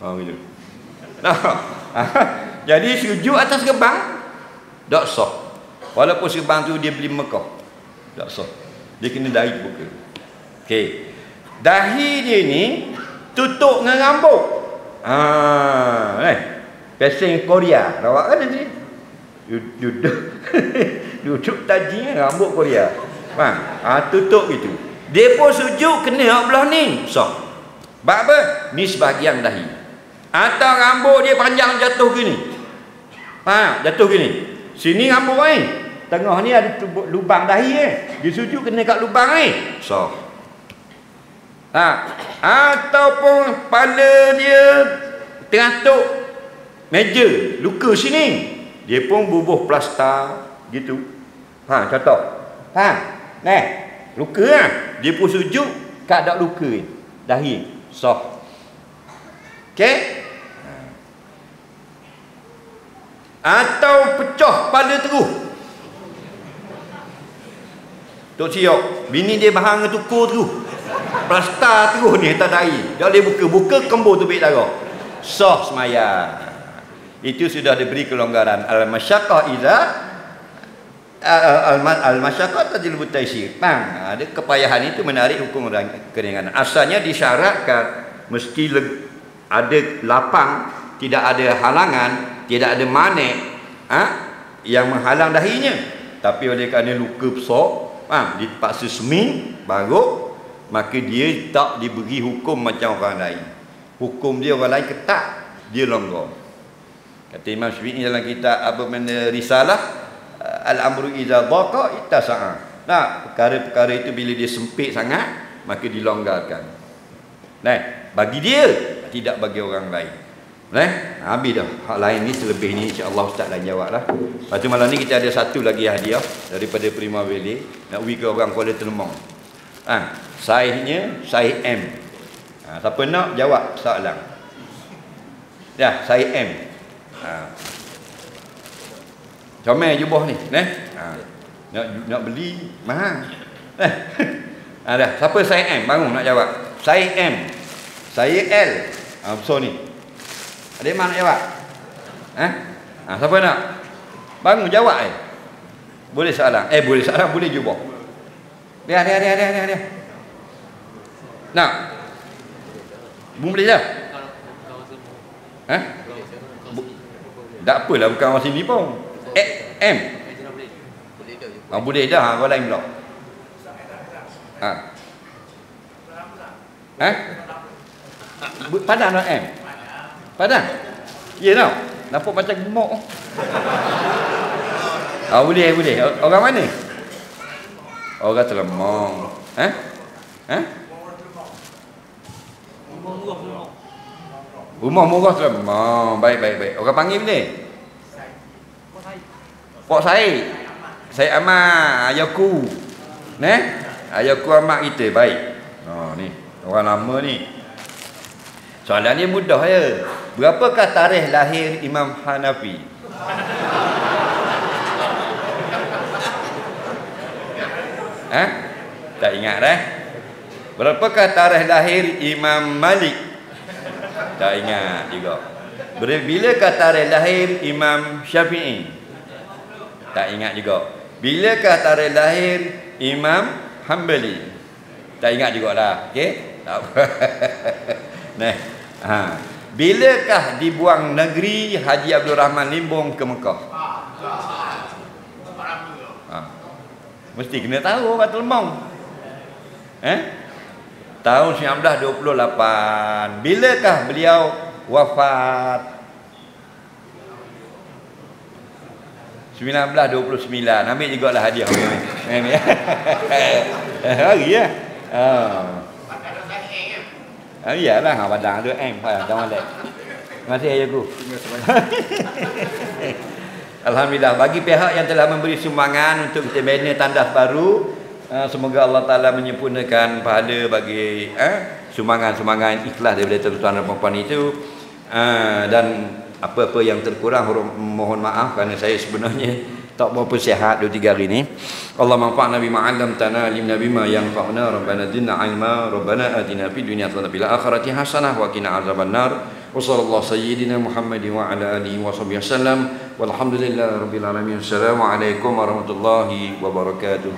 Gitu. Jadi sujud atas serbang tak sah. Walaupun serbang tu dia beli Mekah, tak sah. Dia kena dahi buka. Okey. Dahi dia ni tutup dengan rambut. Pesing Korea. Rawak kan nanti. Duduk taji rambut Korea. Faham? Tutup gitu. Dia pun sujud kena belah ni. Sah. Sebab apa? Ni sebahagian dahi. Atau rambut dia panjang jatuh gini. Faham? Jatuh gini. Sini rambut ni. Tengah ni ada lubang dahi Dia sujud kena kat lubang ni. Sah. Ataupun kepala dia teratuk meja, luka sini. Dia pun bubuh plaster gitu. Contoh. Faham? Luka Dia pun sujud kat dak luka ni. Dahi. Sah. Okey? Atau pecah kepala terus. Tok Siok, bini dia bahang dengan tukur terus. Plaster terus ni atas dahi. Dia boleh buka kembur tu baik darah. Sah semaya. Itu sudah diberi kelonggaran. Al-masyaqqah iza al-masyaqqah tajlibu taysir. Ada kepayahan itu menarik hukum keringanan. Asalnya disyaratkan mesti ada lapang, tidak ada halangan, tidak ada manik yang menghalang dahinya. Tapi oleh kerana luka besar, dipaksa semin baru, maka dia tak diberi hukum macam orang lain. Hukum dia orang lain ketat, dia longgar. Kata Imam Syafi'i dalam kitab Risalah, al-amru idza dhaqa ittasa'a. Perkara-perkara itu bila dia sempit sangat, maka dilonggarkan. Bagi dia, tidak bagi orang lain. Habis dah. Hak lain ni selebih ni insya-Allah Ustaz lain jawablah. Lepas tu malam ni kita ada satu lagi hadiah daripada Prima Valley nak bagi ke orang Kuala Telemong. Saiznya saiz M. Siapa nak jawab soalan? Ya, saiz M. Comel jubah ni, nak beli mahal. Dah, siapa saiz M? Bangun nak jawab. Saiz M. Saiz L. Besar ni. Ada mana nak jawab? Siapa nak? Bangun jawab Boleh soalan? Boleh soalan, boleh jubah. Dia. Nak? Boleh dah? Tak apalah, bukan orang sini pun. M. Boleh dah, orang lain pula. Padan tak M? Padan? Ya tau. Nampak macam gemuk. Boleh. Orang mana? Orang Telemong. Rumah murah Telemong. Baik. Orang panggil boleh? Pok Said. Said Ahmad, ayahku. Ayahku amat kita. Baik. Ni, orang lama ni. Soalan ni mudah ya. Berapakah tarikh lahir Imam Hanafi? Tak ingat dah. Berapakah tarikh lahir Imam Malik? Tak ingat juga. Bilakah tarikh lahir Imam Syafi'i? Tak ingat juga. Bilakah tarikh lahir Imam Hanbali? Tak ingat jugalah. Okey? Tak apa. Bilakah dibuang negeri Haji Abdul Rahman Limbong ke Mekah? Mesti kena tahu orang Telemong. Tahun 1928. Bilakah beliau wafat? 1929. Ambil juga lah hadiah. Hari ya. Iyalah, padang tu jangan lek. Terima kasih ayahku. Alhamdulillah, bagi pihak yang telah memberi sumbangan untuk kita bina tandas baru, semoga Allah Taala menyempurnakan pahala bagi sumbangan ikhlas daripada tuan-tuan dan puan-puan itu, dan apa-apa yang terkurang mohon maaf kerana saya sebenarnya tak berapa sihat 2-3 hari ni. Allah manfa'na bima 'allamtana, alimna bima yanfa'una, rabbana zidna 'ilma, rabbana atina fid dunya hasanah wa fil akhirati hasanah wa qina azabannar. Wa sallallahu sayyidina Muhammadin wa ala alihi wa sahbihi wasallam. Walhamdulillahirabbil alamin. Assalamualaikum warahmatullahi wabarakatuh.